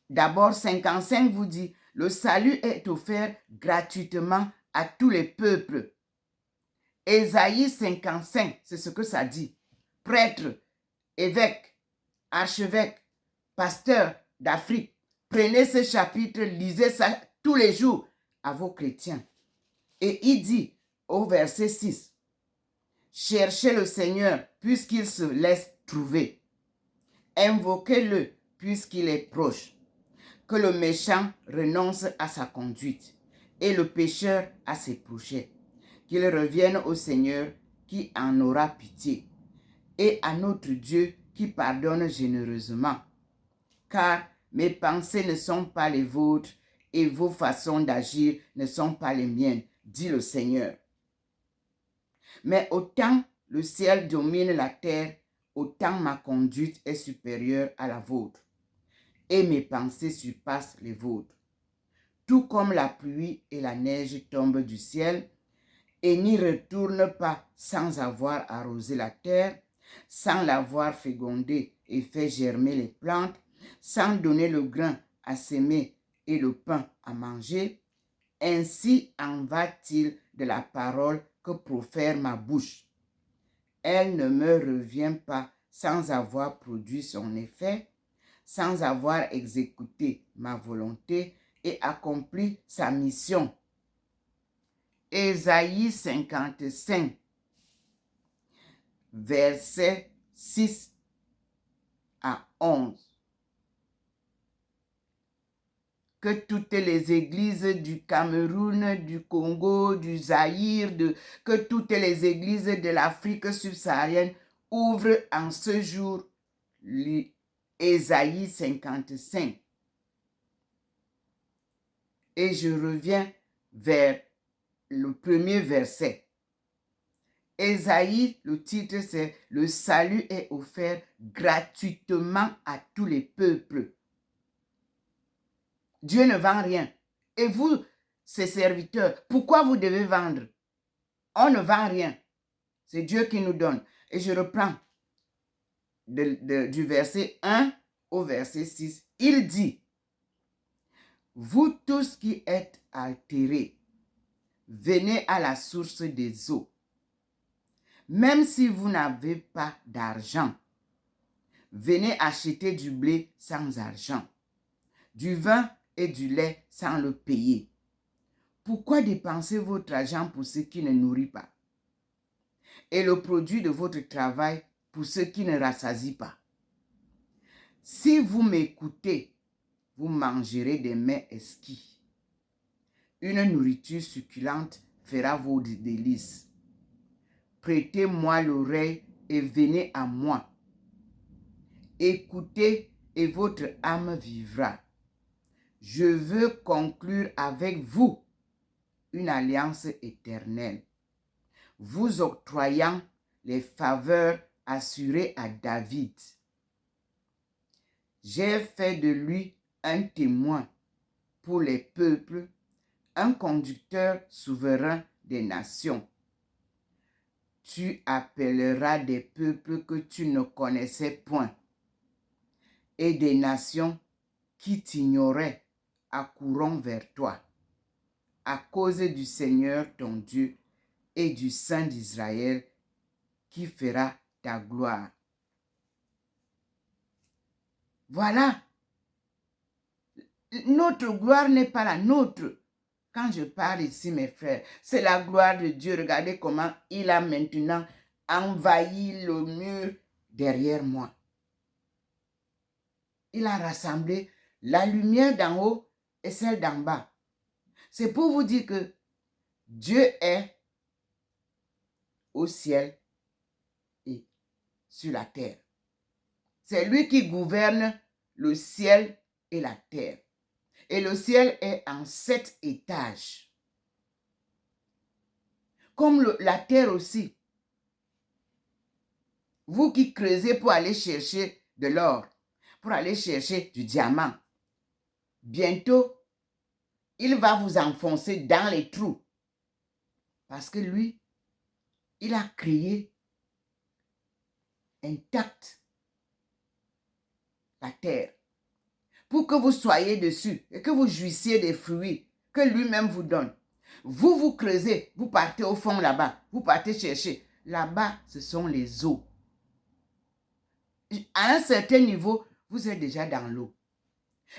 Speaker 1: D'abord, 55 vous dit, le salut est offert gratuitement à tous les peuples. Ésaïe 55, c'est ce que ça dit. Prêtres, évêques, archevêques, pasteurs d'Afrique, prenez ce chapitre, lisez ça tous les jours à vos chrétiens. Et il dit au verset 6, cherchez le Seigneur puisqu'il se laisse trouver. Invoquez-le puisqu'il est proche. Que le méchant renonce à sa conduite et le pécheur à ses projets. Qu'il revienne au Seigneur qui en aura pitié et à notre Dieu qui pardonne généreusement. Car mes pensées ne sont pas les vôtres et vos façons d'agir ne sont pas les miennes, dit le Seigneur. Mais autant le ciel domine la terre, autant ma conduite est supérieure à la vôtre et mes pensées surpassent les vôtres. Tout comme la pluie et la neige tombent du ciel et n'y retournent pas sans avoir arrosé la terre, sans l'avoir fécondée et fait germer les plantes, sans donner le grain à s'aimer et le pain à manger, ainsi en va-t-il de la parole que profère ma bouche. Elle ne me revient pas sans avoir produit son effet, sans avoir exécuté ma volonté et accompli sa mission. Ésaïe 55, versets 6 à 11. Que toutes les églises du Cameroun, du Congo, du Zaïre, que toutes les églises de l'Afrique subsaharienne ouvrent en ce jour Ésaïe 55. Et je reviens vers le premier verset. Ésaïe, le titre c'est « Le salut est offert gratuitement à tous les peuples ». Dieu ne vend rien. Et vous, ses serviteurs, pourquoi vous devez vendre? On ne vend rien. C'est Dieu qui nous donne. Et je reprends du verset 1 au verset 6. Il dit, vous tous qui êtes altérés, venez à la source des eaux. Même si vous n'avez pas d'argent, venez acheter du blé sans argent, du vin et du lait sans le payer. Pourquoi dépenser votre argent pour ce qui ne nourrit pas et le produit de votre travail pour ce qui ne rassasie pas? Si vous m'écoutez, vous mangerez des mets exquis. Une nourriture succulente fera vos délices. Prêtez-moi l'oreille et venez à moi. Écoutez et votre âme vivra. Je veux conclure avec vous une alliance éternelle, vous octroyant les faveurs assurées à David. J'ai fait de lui un témoin pour les peuples, un conducteur souverain des nations. Tu appelleras des peuples que tu ne connaissais point, et des nations qui t'ignoraient accourront vers toi, à cause du Seigneur ton Dieu et du Saint d'Israël qui fera ta gloire. Voilà. Notre gloire n'est pas la nôtre. Quand je parle ici, mes frères, c'est la gloire de Dieu. Regardez comment il a maintenant envahi le mur derrière moi. Il a rassemblé la lumière d'en haut et celle d'en bas. C'est pour vous dire que Dieu est au ciel et sur la terre. C'est lui qui gouverne le ciel et la terre. Et le ciel est en 7 étages. Comme la terre aussi. Vous qui creusez pour aller chercher de l'or, pour aller chercher du diamant, bientôt, il va vous enfoncer dans les trous. Parce que lui, il a créé intact la terre pour que vous soyez dessus et que vous jouissiez des fruits que lui-même vous donne. Vous, vous creusez, vous partez au fond là-bas, vous partez chercher. Là-bas, ce sont les eaux. À un certain niveau, vous êtes déjà dans l'eau.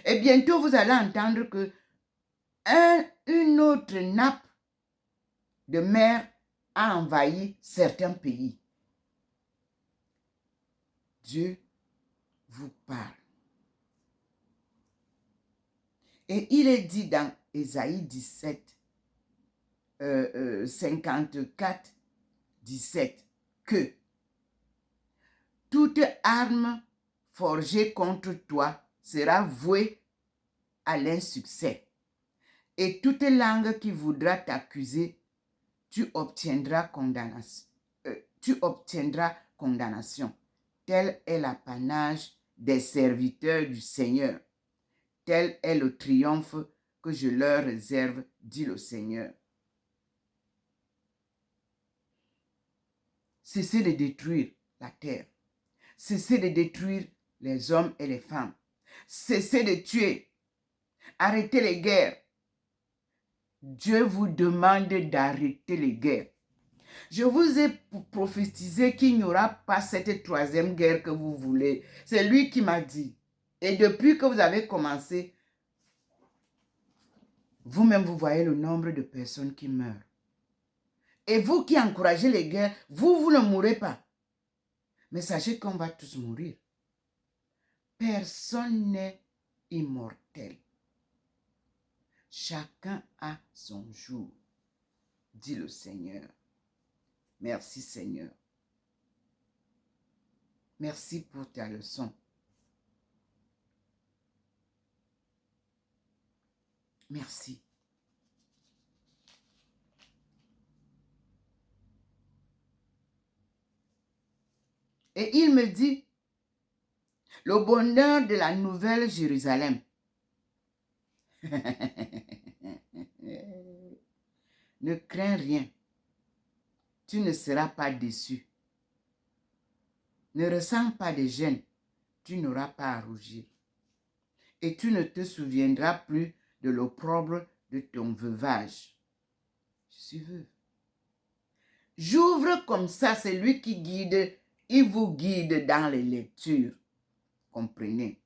Speaker 1: Et bientôt, vous allez entendre que une autre nappe de mer a envahi certains pays. Dieu vous parle. Et il est dit dans Ésaïe 17, 54, 17, que toute arme forgée contre toi sera vouée à l'insuccès. Et toute langue qui voudra t'accuser, tu obtiendras condamnation. Tel est l'apanage des serviteurs du Seigneur. Tel est le triomphe que je leur réserve, dit le Seigneur. Cessez de détruire la terre. Cessez de détruire les hommes et les femmes. Cessez de tuer. Arrêtez les guerres. Dieu vous demande d'arrêter les guerres. Je vous ai prophétisé qu'il n'y aura pas cette troisième guerre que vous voulez. C'est lui qui m'a dit. Et depuis que vous avez commencé, vous-même, vous voyez le nombre de personnes qui meurent. Et vous qui encouragez les guerres, vous ne mourrez pas. Mais sachez qu'on va tous mourir. Personne n'est immortel. Chacun a son jour, dit le Seigneur. Merci Seigneur. Merci pour ta leçon. Merci. Et il me dit, le bonheur de la nouvelle Jérusalem. Ne crains rien. Tu ne seras pas déçu. Ne ressens pas de gêne. Tu n'auras pas à rougir. Et tu ne te souviendras plus de l'opprobre de ton veuvage. Je suis veuve. J'ouvre comme ça, c'est lui qui guide. Il vous guide dans les lectures. Comprenez?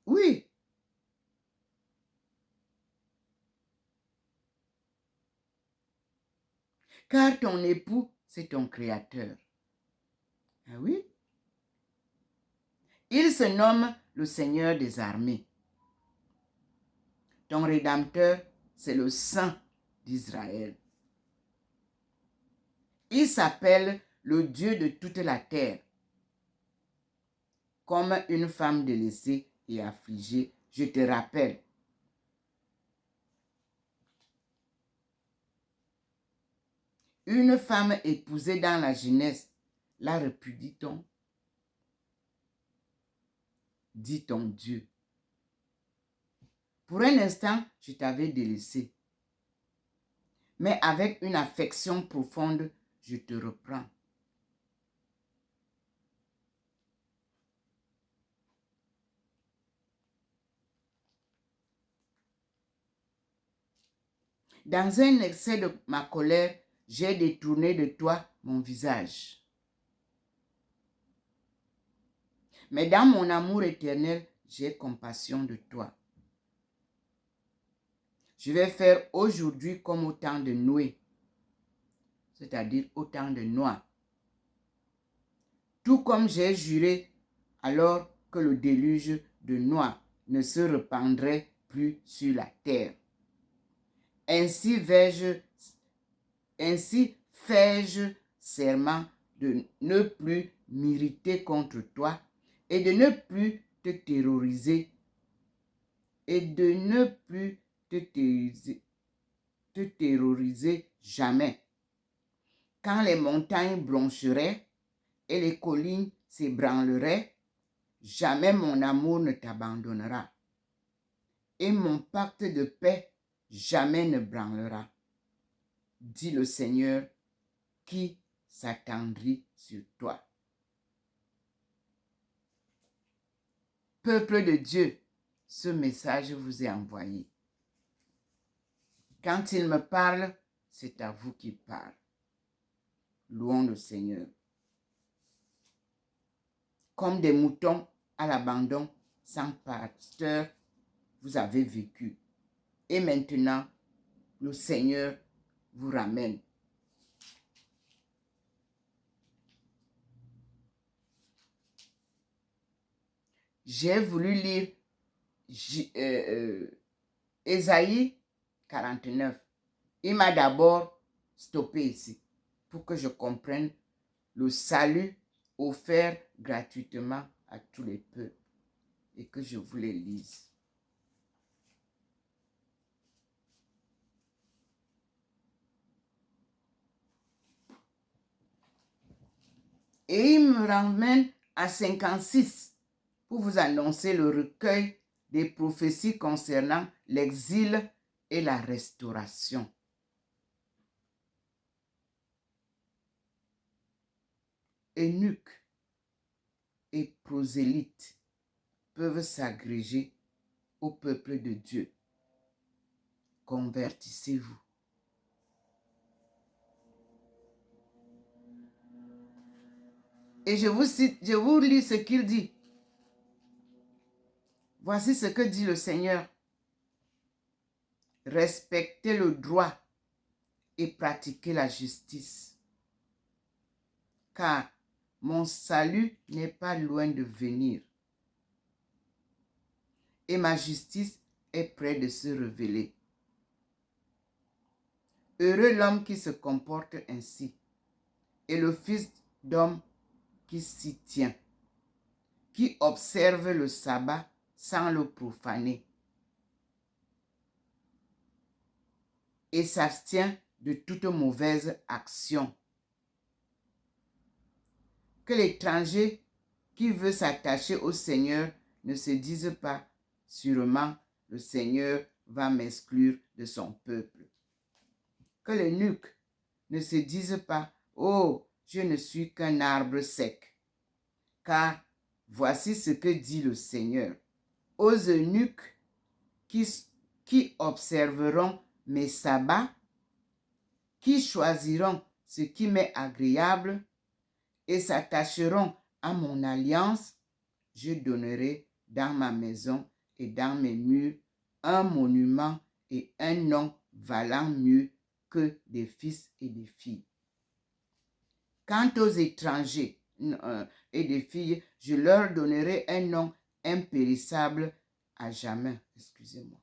Speaker 1: Oui. Car ton époux, c'est ton créateur. Ah oui? Il se nomme le Seigneur des armées. Ton Rédempteur, c'est le Saint d'Israël. Il s'appelle le Dieu de toute la terre. Comme une femme délaissée et affligée, je te rappelle. Une femme épousée dans la jeunesse, la répudie-t-on? Dit ton Dieu. Pour un instant, je t'avais délaissé. Mais avec une affection profonde, je te reprends. Dans un excès de ma colère, j'ai détourné de toi mon visage. Mais dans mon amour éternel, j'ai compassion de toi. Je vais faire aujourd'hui comme au temps de Noé, c'est-à-dire au temps de Noah. Tout comme j'ai juré alors que le déluge de Noah ne se répandrait plus sur la terre. Ainsi fais-je serment de ne plus m'irriter contre toi et de ne plus te terroriser te terroriser jamais. Quand les montagnes blanchiraient et les collines s'ébranleraient, jamais mon amour ne t'abandonnera. Et mon pacte de paix jamais ne branlera, dit le Seigneur qui s'attendrit sur toi. Peuple de Dieu, ce message vous est envoyé. Quand il me parle, c'est à vous qu'il parle. Louons le Seigneur. Comme des moutons à l'abandon, sans pasteur, vous avez vécu. Et maintenant, le Seigneur vous ramène. J'ai voulu lire Ésaïe 49. Il m'a d'abord stoppé ici pour que je comprenne le salut offert gratuitement à tous les peuples et que je vous les lise. Et il me ramène à 56 pour vous annoncer le recueil des prophéties concernant l'exil et la restauration. Eunuques et prosélytes peuvent s'agréger au peuple de Dieu. Convertissez-vous. Et je vous lis ce qu'il dit. Voici ce que dit le Seigneur. Respectez le droit et pratiquez la justice. Car mon salut n'est pas loin de venir. Et ma justice est près de se révéler. Heureux l'homme qui se comporte ainsi, et le fils d'homme qui s'y tient, qui observe le sabbat sans le profaner, et s'abstient de toute mauvaise action. Que l'étranger qui veut s'attacher au Seigneur ne se dise pas, sûrement le Seigneur va m'exclure de son peuple. Que l'eunuque ne se dise pas, oh, je ne suis qu'un arbre sec. Car voici ce que dit le Seigneur. Aux eunuques qui observeront mes sabbats, qui choisiront ce qui m'est agréable et s'attacheront à mon alliance, je donnerai dans ma maison et dans mes murs un monument et un nom valant mieux que des fils et des filles. Quant aux étrangers et des filles, je leur donnerai un nom impérissable à jamais. Excusez-moi.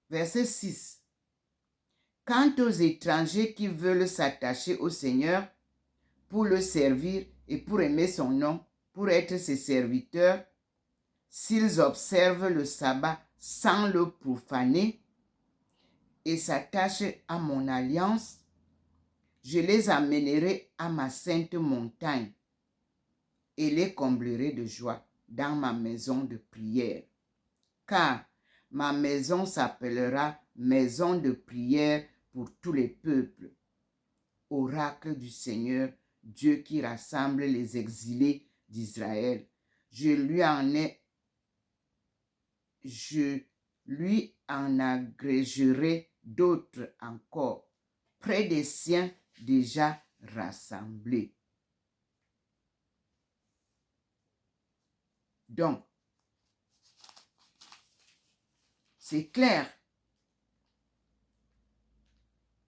Speaker 1: Verset 6. Quant aux étrangers qui veulent s'attacher au Seigneur pour le servir et pour aimer son nom, pour être ses serviteurs, s'ils observent le sabbat sans le profaner et s'attachent à mon alliance, je les amènerai à ma sainte montagne et les comblerai de joie dans ma maison de prière. Car ma maison s'appellera maison de prière pour tous les peuples. Oracle du Seigneur, Dieu qui rassemble les exilés d'Israël. Je lui en agrégerai d'autres encore, près des siens déjà rassemblés. Donc, c'est clair,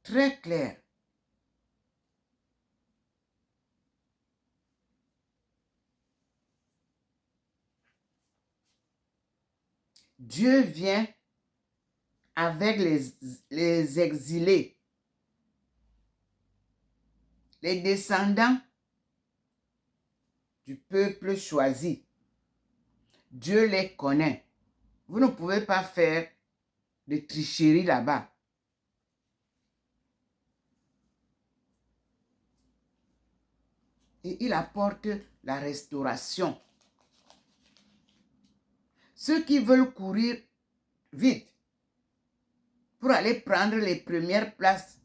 Speaker 1: très clair. Dieu vient avec les exilés, les descendants du peuple choisi. Dieu les connaît. Vous ne pouvez pas faire de tricherie là-bas. Et il apporte la restauration. Ceux qui veulent courir vite pour aller prendre les premières places,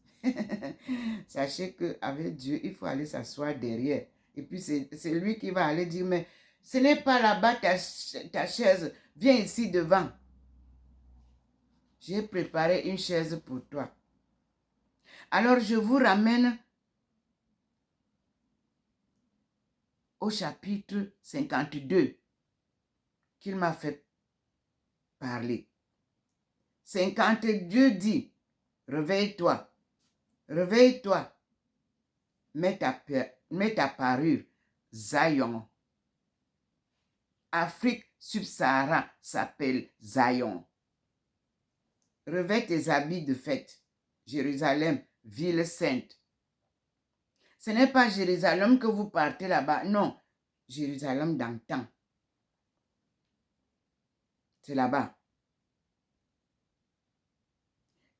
Speaker 1: sachez qu'avec Dieu, il faut aller s'asseoir derrière. Et puis c'est lui qui va aller dire, mais ce n'est pas là-bas ta chaise, viens ici devant. J'ai préparé une chaise pour toi. Alors je vous ramène au chapitre 52 qu'il m'a fait parler. 50, Dieu dit, réveille-toi, réveille-toi, mets ta parure, Zion. Afrique subsahara s'appelle Zion. Revêt tes habits de fête, Jérusalem, ville sainte. Ce n'est pas Jérusalem que vous partez là-bas, non, Jérusalem d'antan. C'est là-bas.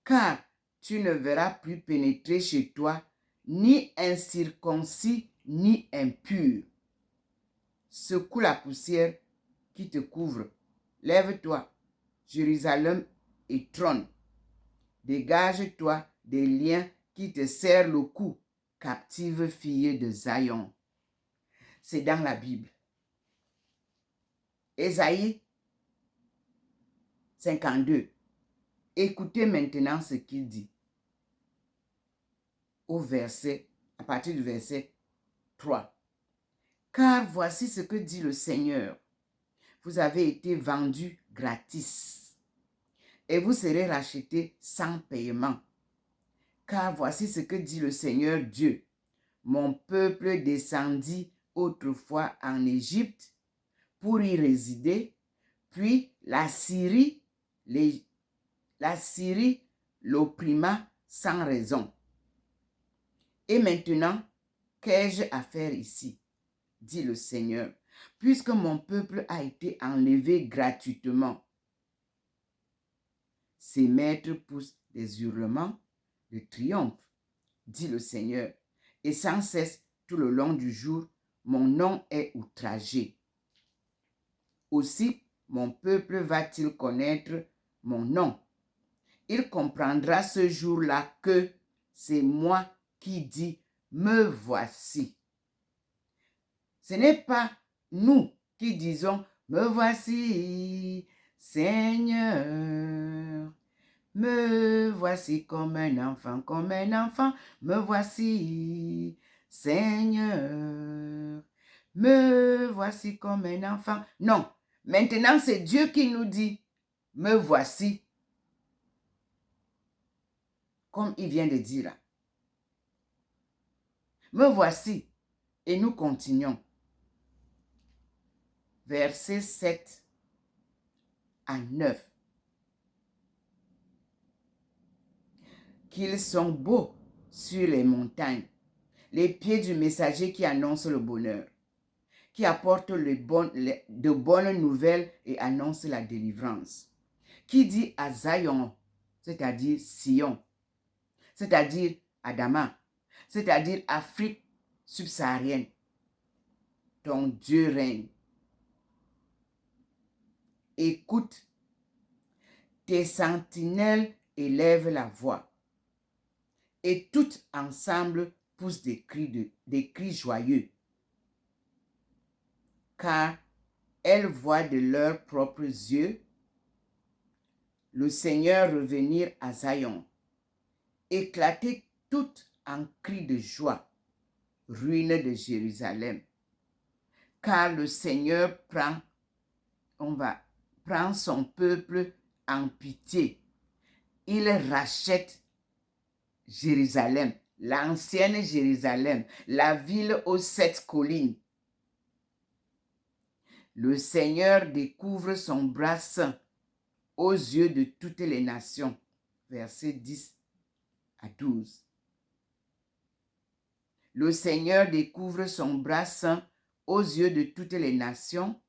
Speaker 1: Car tu ne verras plus pénétrer chez toi ni incirconcis ni impur. Secoue la poussière qui te couvre. Lève-toi, Jérusalem, et trône. Dégage-toi des liens qui te serrent le cou, captive fille de Zion. C'est dans la Bible. Ésaïe 52. Écoutez maintenant ce qu'il dit. À partir du verset 3. Car voici ce que dit le Seigneur. Vous avez été vendus gratis et vous serez rachetés sans paiement. Car voici ce que dit le Seigneur Dieu. Mon peuple descendit autrefois en Égypte pour y résider, puis la Syrie l'opprima sans raison. Et maintenant, qu'ai-je à faire ici, dit le Seigneur, puisque mon peuple a été enlevé gratuitement. Ses maîtres poussent des hurlements de triomphe, dit le Seigneur, et sans cesse tout le long du jour, mon nom est outragé. Aussi, mon peuple va-t-il connaître mon nom? Il comprendra ce jour-là que c'est moi qui dis, me voici. Ce n'est pas nous qui disons, me voici, Seigneur. Me voici comme un enfant, me voici, Seigneur. Me voici comme un enfant. Non, maintenant c'est Dieu qui nous dit, me voici. Comme il vient de dire là. Me voici. Et nous continuons. Versets 7 à 9. Qu'ils sont beaux sur les montagnes, les pieds du messager qui annonce le bonheur, qui apporte de bonnes nouvelles et annonce la délivrance, qui dit à Zion, c'est-à-dire Sion, c'est-à-dire Adama, c'est-à-dire Afrique subsaharienne, ton Dieu règne. Écoute, tes sentinelles élèvent la voix et toutes ensemble poussent des cris joyeux, car elles voient de leurs propres yeux le Seigneur revenir à Zion, éclater toutes en cris de joie, ruine de Jérusalem, car le Seigneur prend son peuple en pitié. Il rachète Jérusalem, l'ancienne Jérusalem, la ville aux 7 collines. Le Seigneur découvre son bras saint aux yeux de toutes les nations. Versets 10 à 12. Le Seigneur découvre son bras saint aux yeux de toutes les nations,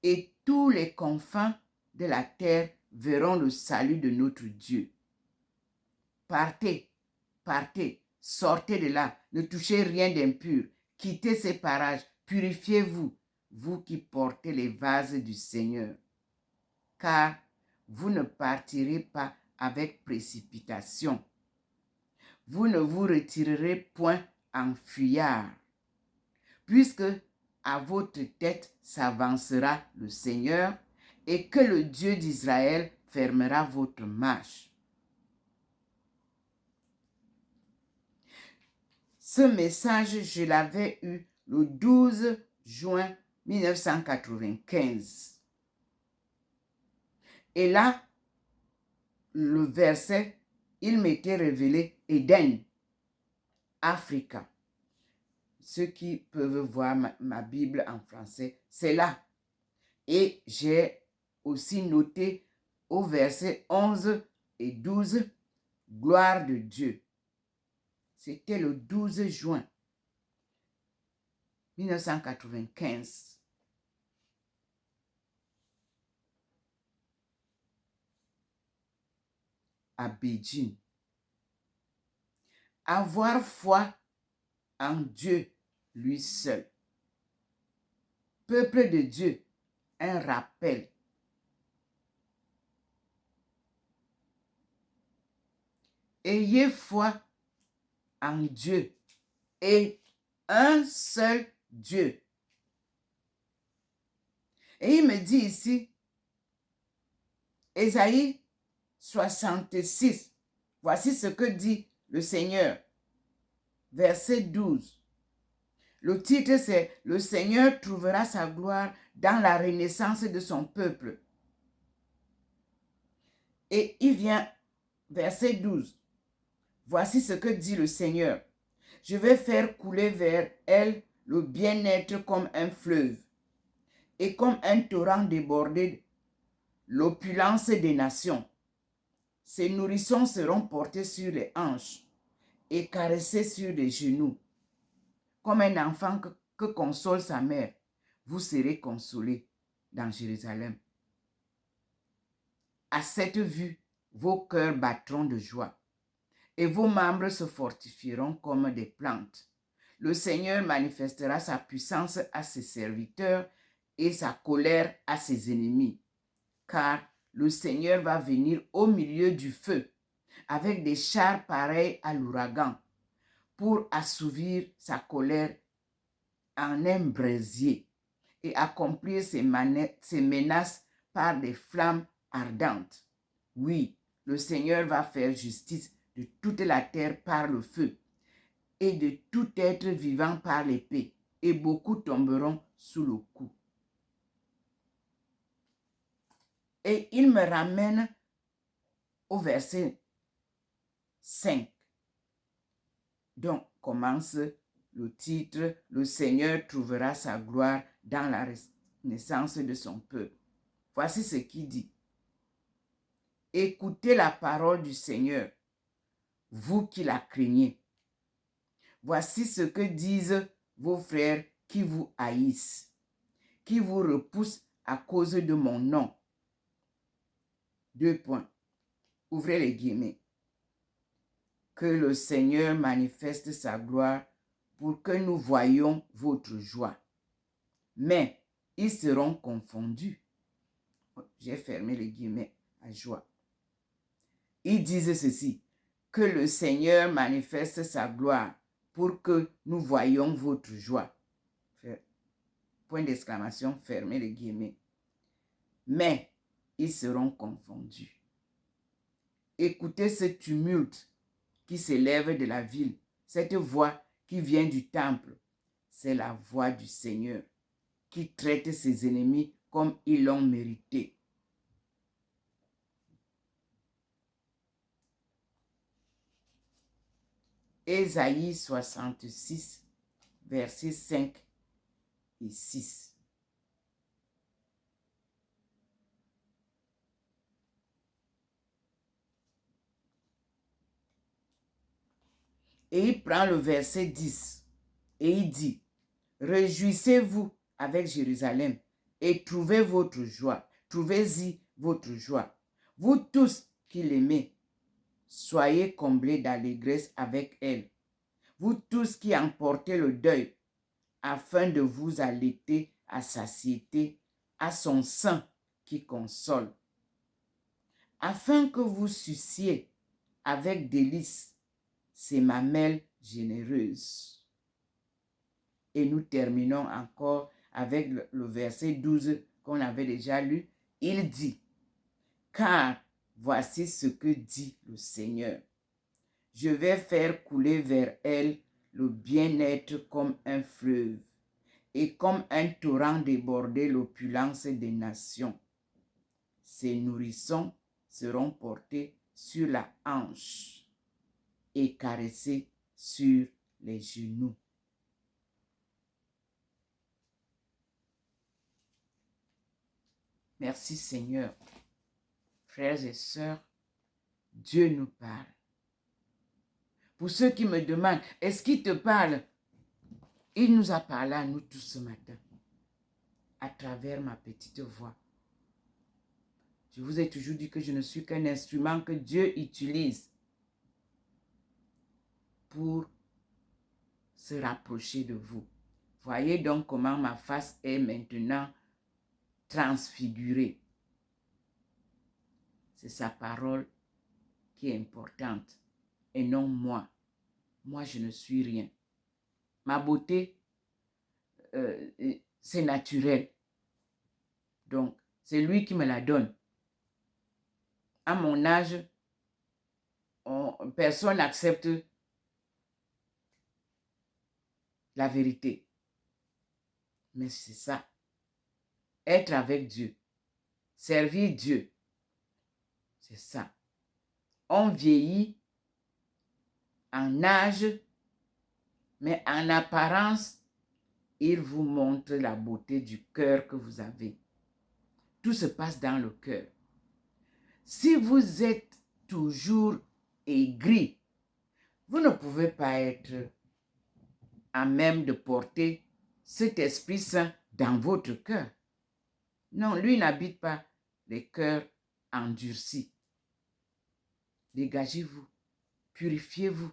Speaker 1: et tous les confins de la terre verront le salut de notre Dieu. Partez, partez, sortez de là, ne touchez rien d'impur, quittez ces parages, purifiez-vous, vous qui portez les vases du Seigneur, car vous ne partirez pas avec précipitation. Vous ne vous retirerez point en fuyard, puisque à votre tête s'avancera le Seigneur et que le Dieu d'Israël fermera votre marche. Ce message, je l'avais eu le 12 juin 1995. Et là, le verset, il m'était révélé Éden, Africa. Ceux qui peuvent voir ma Bible en français, c'est là. Et j'ai aussi noté au verset 11 et 12, gloire de Dieu. C'était le 12 juin 1995. À Beijing. Avoir foi en Dieu, lui seul. Peuple de Dieu, un rappel. Ayez foi en Dieu et un seul Dieu. Et il me dit ici, Ésaïe 66, voici ce que dit le Seigneur. Verset 12. Le titre c'est « Le Seigneur trouvera sa gloire dans la renaissance de son peuple ». Et il vient, verset 12. Voici ce que dit le Seigneur. Je vais faire couler vers elle le bien-être comme un fleuve et comme un torrent débordé, l'opulence des nations. Ses nourrissons seront portés sur les hanches et caressés sur les genoux. Comme un enfant que console sa mère, vous serez consolés dans Jérusalem. À cette vue, vos cœurs battront de joie et vos membres se fortifieront comme des plantes. Le Seigneur manifestera sa puissance à ses serviteurs et sa colère à ses ennemis, car le Seigneur va venir au milieu du feu avec des chars pareils à l'ouragan pour assouvir sa colère en un brasier et accomplir ses menaces par des flammes ardentes. Oui, le Seigneur va faire justice de toute la terre par le feu et de tout être vivant par l'épée, et beaucoup tomberont sous le coup. Et il me ramène au verset 5. Donc commence le titre « Le Seigneur trouvera sa gloire dans la naissance de son peuple ». Voici ce qu'il dit. Écoutez la parole du Seigneur, vous qui la craignez. Voici ce que disent vos frères qui vous haïssent, qui vous repoussent à cause de mon nom. 2 points. Ouvrez les guillemets. Que le Seigneur manifeste sa gloire pour que nous voyions votre joie. Mais ils seront confondus. J'ai fermé les guillemets à joie. Ils disent ceci, que le Seigneur manifeste sa gloire pour que nous voyions votre joie. Point d'exclamation, fermez les guillemets. Mais ils seront confondus. Écoutez ce tumulte qui s'élève de la ville, cette voix qui vient du temple. C'est la voix du Seigneur qui traite ses ennemis comme ils l'ont mérité. Ésaïe 66, versets 5 et 6. Et il prend le verset 10 et il dit, Réjouissez-vous avec Jérusalem et trouvez votre joie. Trouvez-y votre joie. Vous tous qui l'aimez, soyez comblés d'allégresse avec elle. Vous tous qui emportez le deuil, afin de vous allaiter à satiété, à son sein qui console, afin que vous suciez avec délice ses mamelles généreuses. Et nous terminons encore avec le verset 12 qu'on avait déjà lu. Il dit, car voici ce que dit le Seigneur. Je vais faire couler vers elle le bien-être comme un fleuve et comme un torrent déborder l'opulence des nations. Ses nourrissons seront portés sur la hanche et caressés sur les genoux. Merci Seigneur. Frères et sœurs, Dieu nous parle. Pour ceux qui me demandent, est-ce qu'il te parle? Il nous a parlé à nous tous ce matin, à travers ma petite voix. Je vous ai toujours dit que je ne suis qu'un instrument que Dieu utilise pour se rapprocher de vous. Voyez donc comment ma face est maintenant transfigurée. C'est sa parole qui est importante et non moi. Moi, je ne suis rien. Ma beauté, c'est naturel. Donc, c'est lui qui me la donne. À mon âge, personne n'accepte la vérité. Mais c'est ça. Être avec Dieu. Servir Dieu. C'est ça. On vieillit en âge, mais en apparence, il vous montre la beauté du cœur que vous avez. Tout se passe dans le cœur. Si vous êtes toujours aigri, vous ne pouvez pas être à même de porter cet Esprit Saint dans votre cœur. Non, lui n'habite pas les cœurs endurcis. Dégagez-vous, purifiez-vous,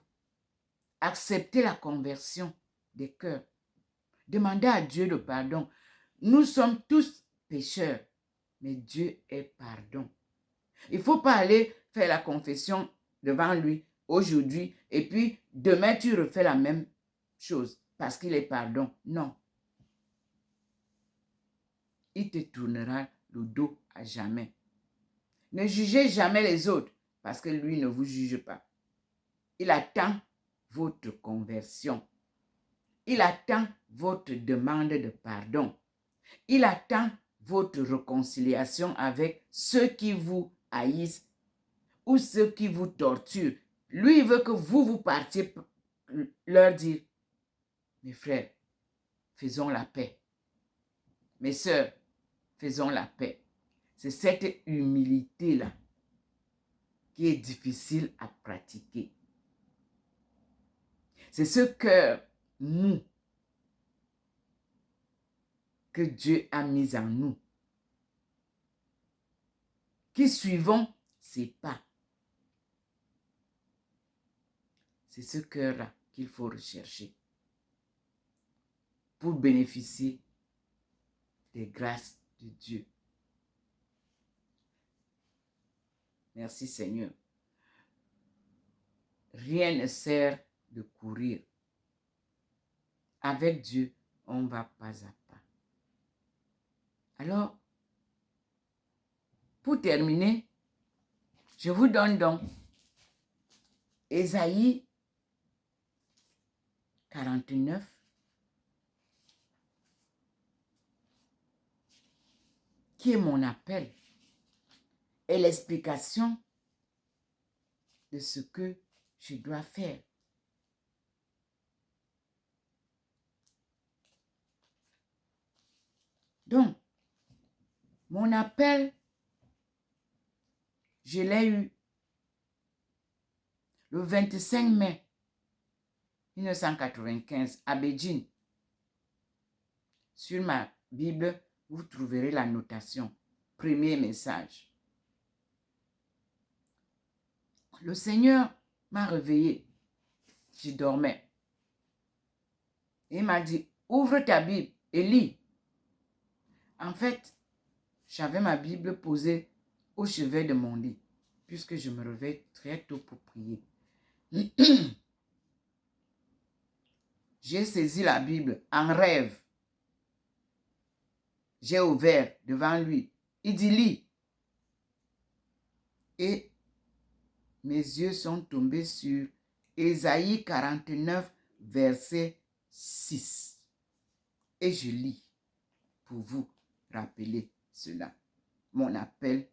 Speaker 1: acceptez la conversion des cœurs. Demandez à Dieu le pardon. Nous sommes tous pécheurs, mais Dieu est pardon. Il ne faut pas aller faire la confession devant lui aujourd'hui et puis demain tu refais la même chose parce qu'il est pardon. Non. Il te tournera le dos à jamais. Ne jugez jamais les autres parce que lui ne vous juge pas. Il attend votre conversion. Il attend votre demande de pardon. Il attend votre réconciliation avec ceux qui vous haïssent ou ceux qui vous torturent. Lui, il veut que vous partiez leur dire, mes frères, faisons la paix. Mes sœurs, faisons la paix. C'est cette humilité-là qui est difficile à pratiquer. C'est ce cœur mou que Dieu a mis en nous, qui suivons ses pas. C'est ce cœur-là qu'il faut rechercher pour bénéficier des grâces de Dieu. Merci Seigneur. Rien ne sert de courir. Avec Dieu, on va pas à pas. Alors, pour terminer, je vous donne donc Ésaïe 49, qui est mon appel et l'explication de ce que je dois faire. Donc, mon appel, je l'ai eu le 25 mai 1995 à Beijing. Sur ma Bible, vous trouverez la notation. Premier message. Le Seigneur m'a réveillé. Je dormais. Il m'a dit, ouvre ta Bible et lis. En fait, j'avais ma Bible posée au chevet de mon lit, puisque je me réveille très tôt pour prier. J'ai saisi la Bible en rêve. J'ai ouvert devant lui. Il dit, lis. Et mes yeux sont tombés sur Ésaïe 49, verset 6. Et je lis pour vous rappeler cela. Mon appel,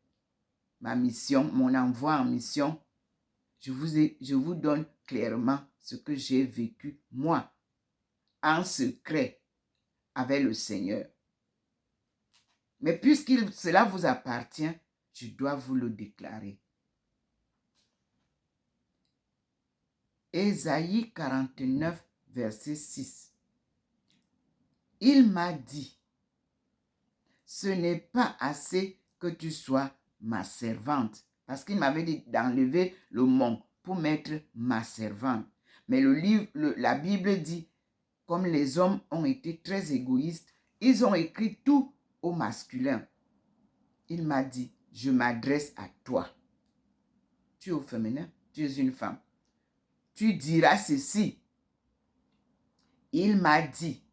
Speaker 1: ma mission, mon envoi en mission. Je vous donne clairement ce que j'ai vécu, moi, en secret avec le Seigneur. Mais puisque cela vous appartient, je dois vous le déclarer. Ésaïe 49, verset 6. Il m'a dit, ce n'est pas assez que tu sois ma servante. Parce qu'il m'avait dit d'enlever le mon pour mettre ma servante. Mais la Bible dit, comme les hommes ont été très égoïstes, ils ont écrit tout au masculin. Il m'a dit, je m'adresse à toi. Tu es au féminin, tu es une femme. Tu diras ceci. Il m'a dit,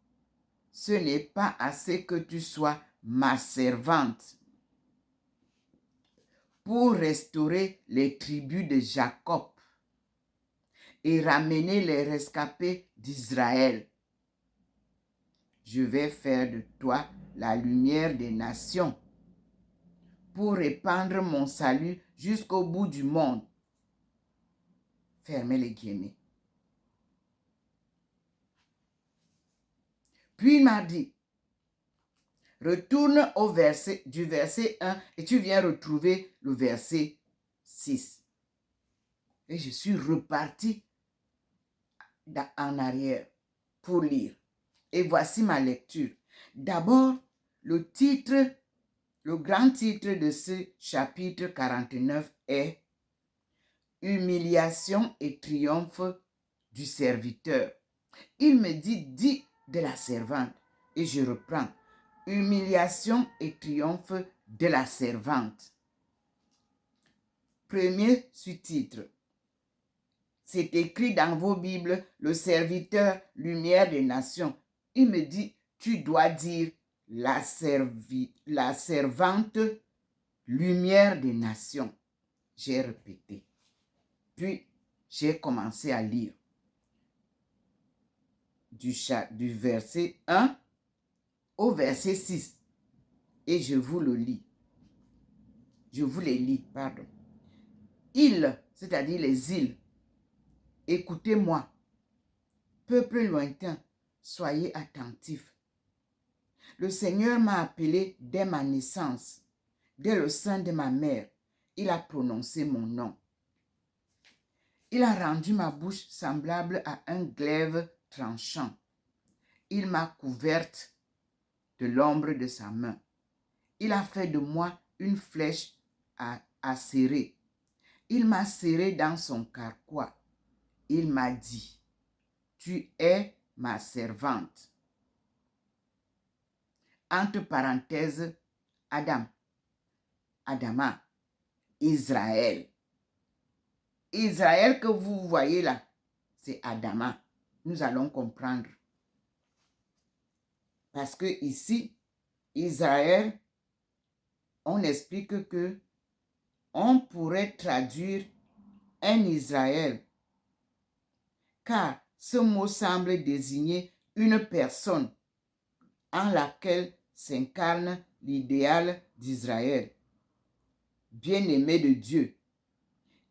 Speaker 1: ce n'est pas assez que tu sois ma servante pour restaurer les tribus de Jacob et ramener les rescapés d'Israël. Je vais faire de toi la lumière des nations pour répandre mon salut jusqu'au bout du monde. Fermez les guillemets. Puis il m'a dit, retourne du verset 1 et tu viens retrouver le verset 6. Et je suis reparti en arrière pour lire. Et voici ma lecture. D'abord, le grand titre de ce chapitre 49 est Humiliation et triomphe du serviteur. Il me dit, dis de la servante. Et je reprends. Humiliation et triomphe de la servante. Premier sous-titre. C'est écrit dans vos Bibles, le serviteur, lumière des nations. Il me dit, tu dois dire la servante, lumière des nations. J'ai répété. Puis, j'ai commencé à lire du verset 1 au verset 6. Et je vous le lis. Je vous les lis, pardon. Îles, c'est-à-dire les îles, écoutez-moi. Peuple lointain, soyez attentifs. Le Seigneur m'a appelé dès ma naissance. Dès le sein de ma mère, il a prononcé mon nom. Il a rendu ma bouche semblable à un glaive tranchant. Il m'a couverte de l'ombre de sa main. Il a fait de moi une flèche à serrer. Il m'a serré dans son carquois. Il m'a dit, tu es ma servante. Entre parenthèses, Adam, Adama, Israël. Israël que vous voyez là, c'est Adama. Nous allons comprendre. Parce que ici, Israël, on explique que on pourrait traduire un Israël, car ce mot semble désigner une personne en laquelle s'incarne l'idéal d'Israël, bien-aimé de Dieu.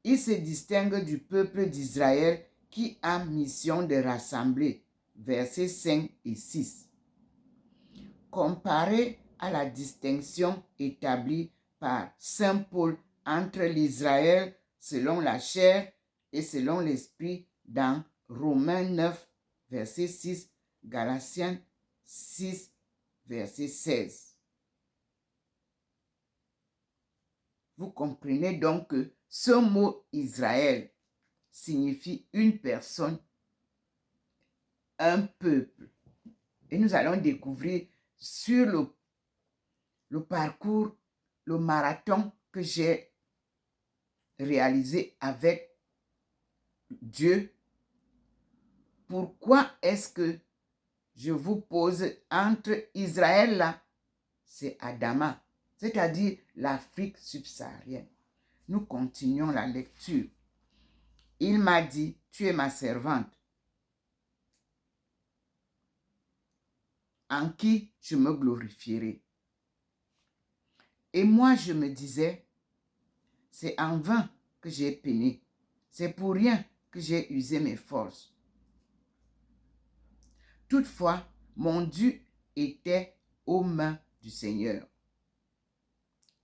Speaker 1: Il se distingue du peuple d'Israël qui a mission de rassembler, versets 5 et 6. Comparé à la distinction établie par Saint Paul entre l'Israël selon la chair et selon l'esprit dans Romains 9, verset 6, Galatiens 6, verset 16. Vous comprenez donc que ce mot Israël signifie une personne, un peuple. Et nous allons découvrir sur le parcours, le marathon que j'ai réalisé avec Dieu. Pourquoi est-ce que je vous pose entre Israël là, c'est Adama, c'est-à-dire l'Afrique subsaharienne. Nous continuons la lecture. Il m'a dit, tu es ma servante, en qui je me glorifierai. Et moi, je me disais, c'est en vain que j'ai peiné. C'est pour rien que j'ai usé mes forces. Toutefois, mon dû était aux mains du Seigneur.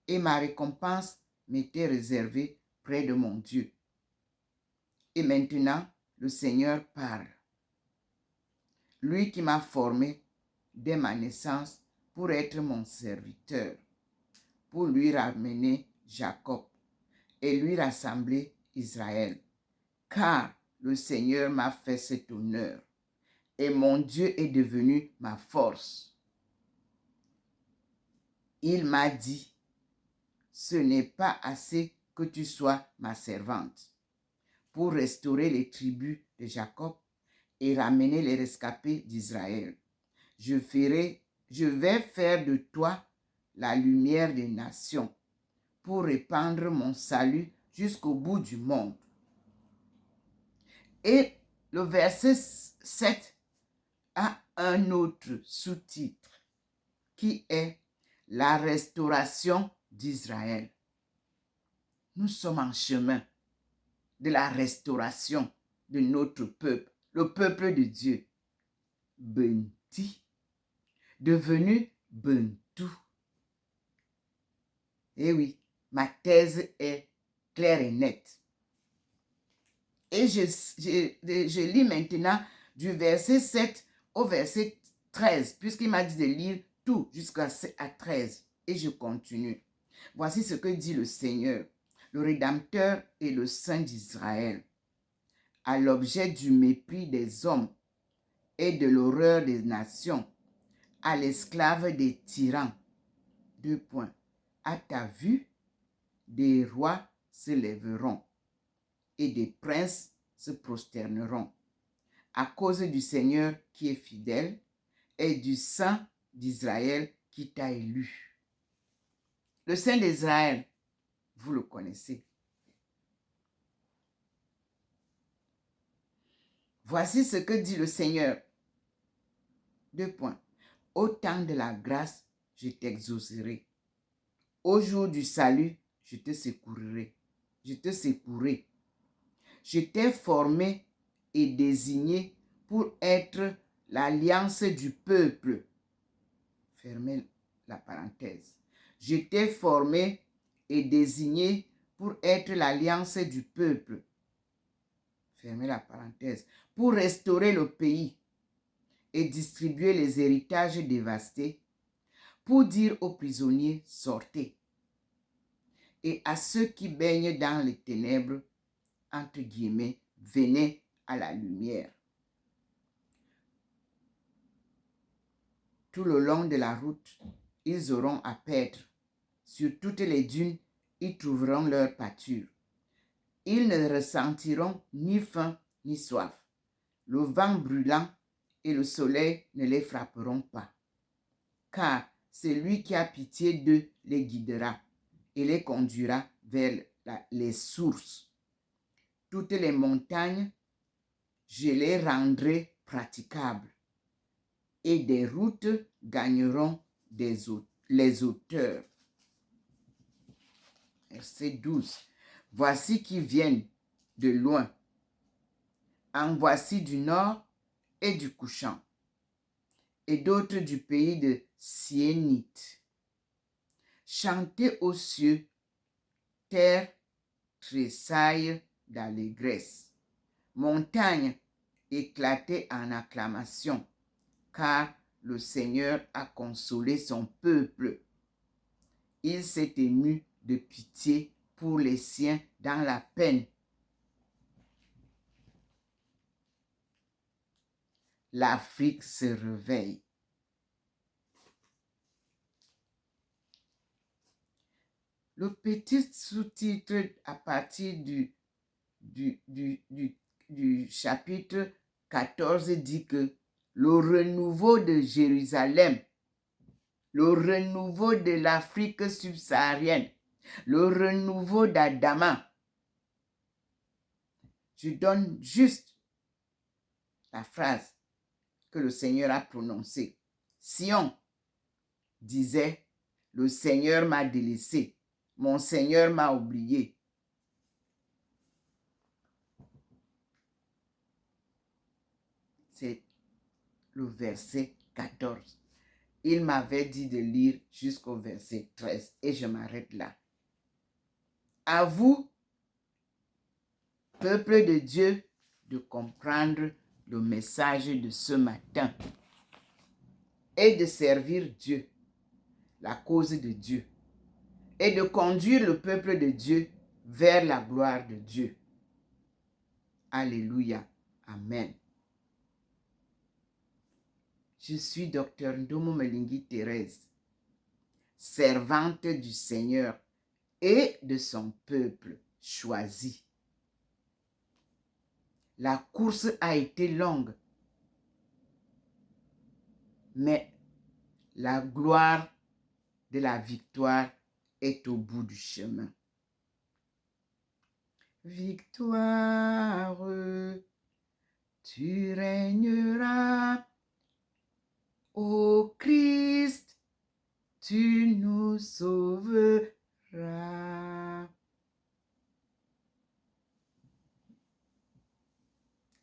Speaker 1: Et ma récompense m'était réservée près de mon Dieu. Et maintenant, le Seigneur parle. Lui qui m'a formé dès ma naissance pour être mon serviteur, pour lui ramener Jacob et lui rassembler Israël. Car le Seigneur m'a fait cet honneur et mon Dieu est devenu ma force. Il m'a dit, ce n'est pas assez que tu sois ma servante pour restaurer les tribus de Jacob et ramener les rescapés d'Israël. Je vais faire de toi la lumière des nations pour répandre mon salut jusqu'au bout du monde. Et le verset 7 a un autre sous-titre qui est la restauration d'Israël. Nous sommes en chemin de la restauration de notre peuple, le peuple de Dieu. Benti, devenu Bentou. Eh oui, ma thèse est claire et nette. Et je lis maintenant du verset 7 au verset 13, puisqu'il m'a dit de lire tout jusqu'à 13. Et je continue. Voici ce que dit le Seigneur, le Rédempteur et le Saint d'Israël, à l'objet du mépris des hommes et de l'horreur des nations, à l'esclave des tyrans. 2 points. À ta vue, des rois se lèveront et des princes se prosterneront à cause du Seigneur qui est fidèle et du Saint d'Israël qui t'a élu. Le Saint d'Israël, vous le connaissez. Voici ce que dit le Seigneur. 2 points. Au temps de la grâce, je t'exaucerai. Au jour du salut, je te secourrai. Je te secouerai. Je t'ai formé et désigné pour être l'alliance du peuple. Fermez la parenthèse. Je t'ai formé et désigné pour être l'alliance du peuple. Fermez la parenthèse. Pour restaurer le pays et distribuer les héritages dévastés, pour dire aux prisonniers, sortez, et à ceux qui baignent dans les ténèbres, entre guillemets, venez à la lumière. Tout le long de la route, ils auront à paître. Sur toutes les dunes, ils trouveront leur pâture. Ils ne ressentiront ni faim ni soif. Le vent brûlant et le soleil ne les frapperont pas. Car celui qui a pitié d'eux les guidera et les conduira vers les sources. Toutes les montagnes, je les rendrai praticables et des routes gagneront les hauteurs. Verset 12. Voici qui viennent de loin. En voici du nord et du couchant, et d'autres du pays de Siénite. Chantez aux cieux, terre tressaille d'allégresse. Montagne, éclatez en acclamation, car le Seigneur a consolé son peuple. Il s'est ému de pitié pour les siens dans la peine. L'Afrique se réveille. Le petit sous-titre à partir du chapitre 14 dit que le renouveau de Jérusalem, le renouveau de l'Afrique subsaharienne, le renouveau d'Adama. Je donne juste la phrase que le Seigneur a prononcée. Sion disait, le Seigneur m'a délaissé, mon Seigneur m'a oublié. C'est le verset 14. Il m'avait dit de lire jusqu'au verset 13 et je m'arrête là. À vous, peuple de Dieu, de comprendre le message de ce matin et de servir Dieu, la cause de Dieu, et de conduire le peuple de Dieu vers la gloire de Dieu. Alléluia. Amen. Je suis Dr Ndomo Melingi Thérèse, servante du Seigneur et de son peuple choisi. La course a été longue, mais la gloire de la victoire est au bout du chemin. Victoire, tu régneras, ô Christ, tu nous sauveras.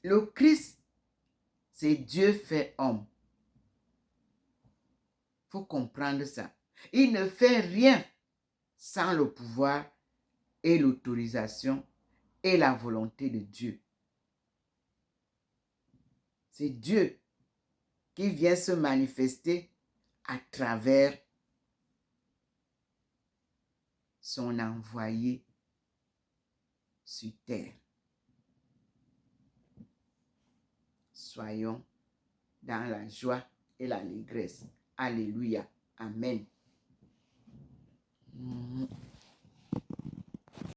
Speaker 1: Le Christ, c'est Dieu fait homme. Il faut comprendre ça. Il ne fait rien sans le pouvoir et l'autorisation et la volonté de Dieu. C'est Dieu qui vient se manifester à travers son envoyé sur terre. Soyons dans la joie et l'allégresse. Alléluia. Amen.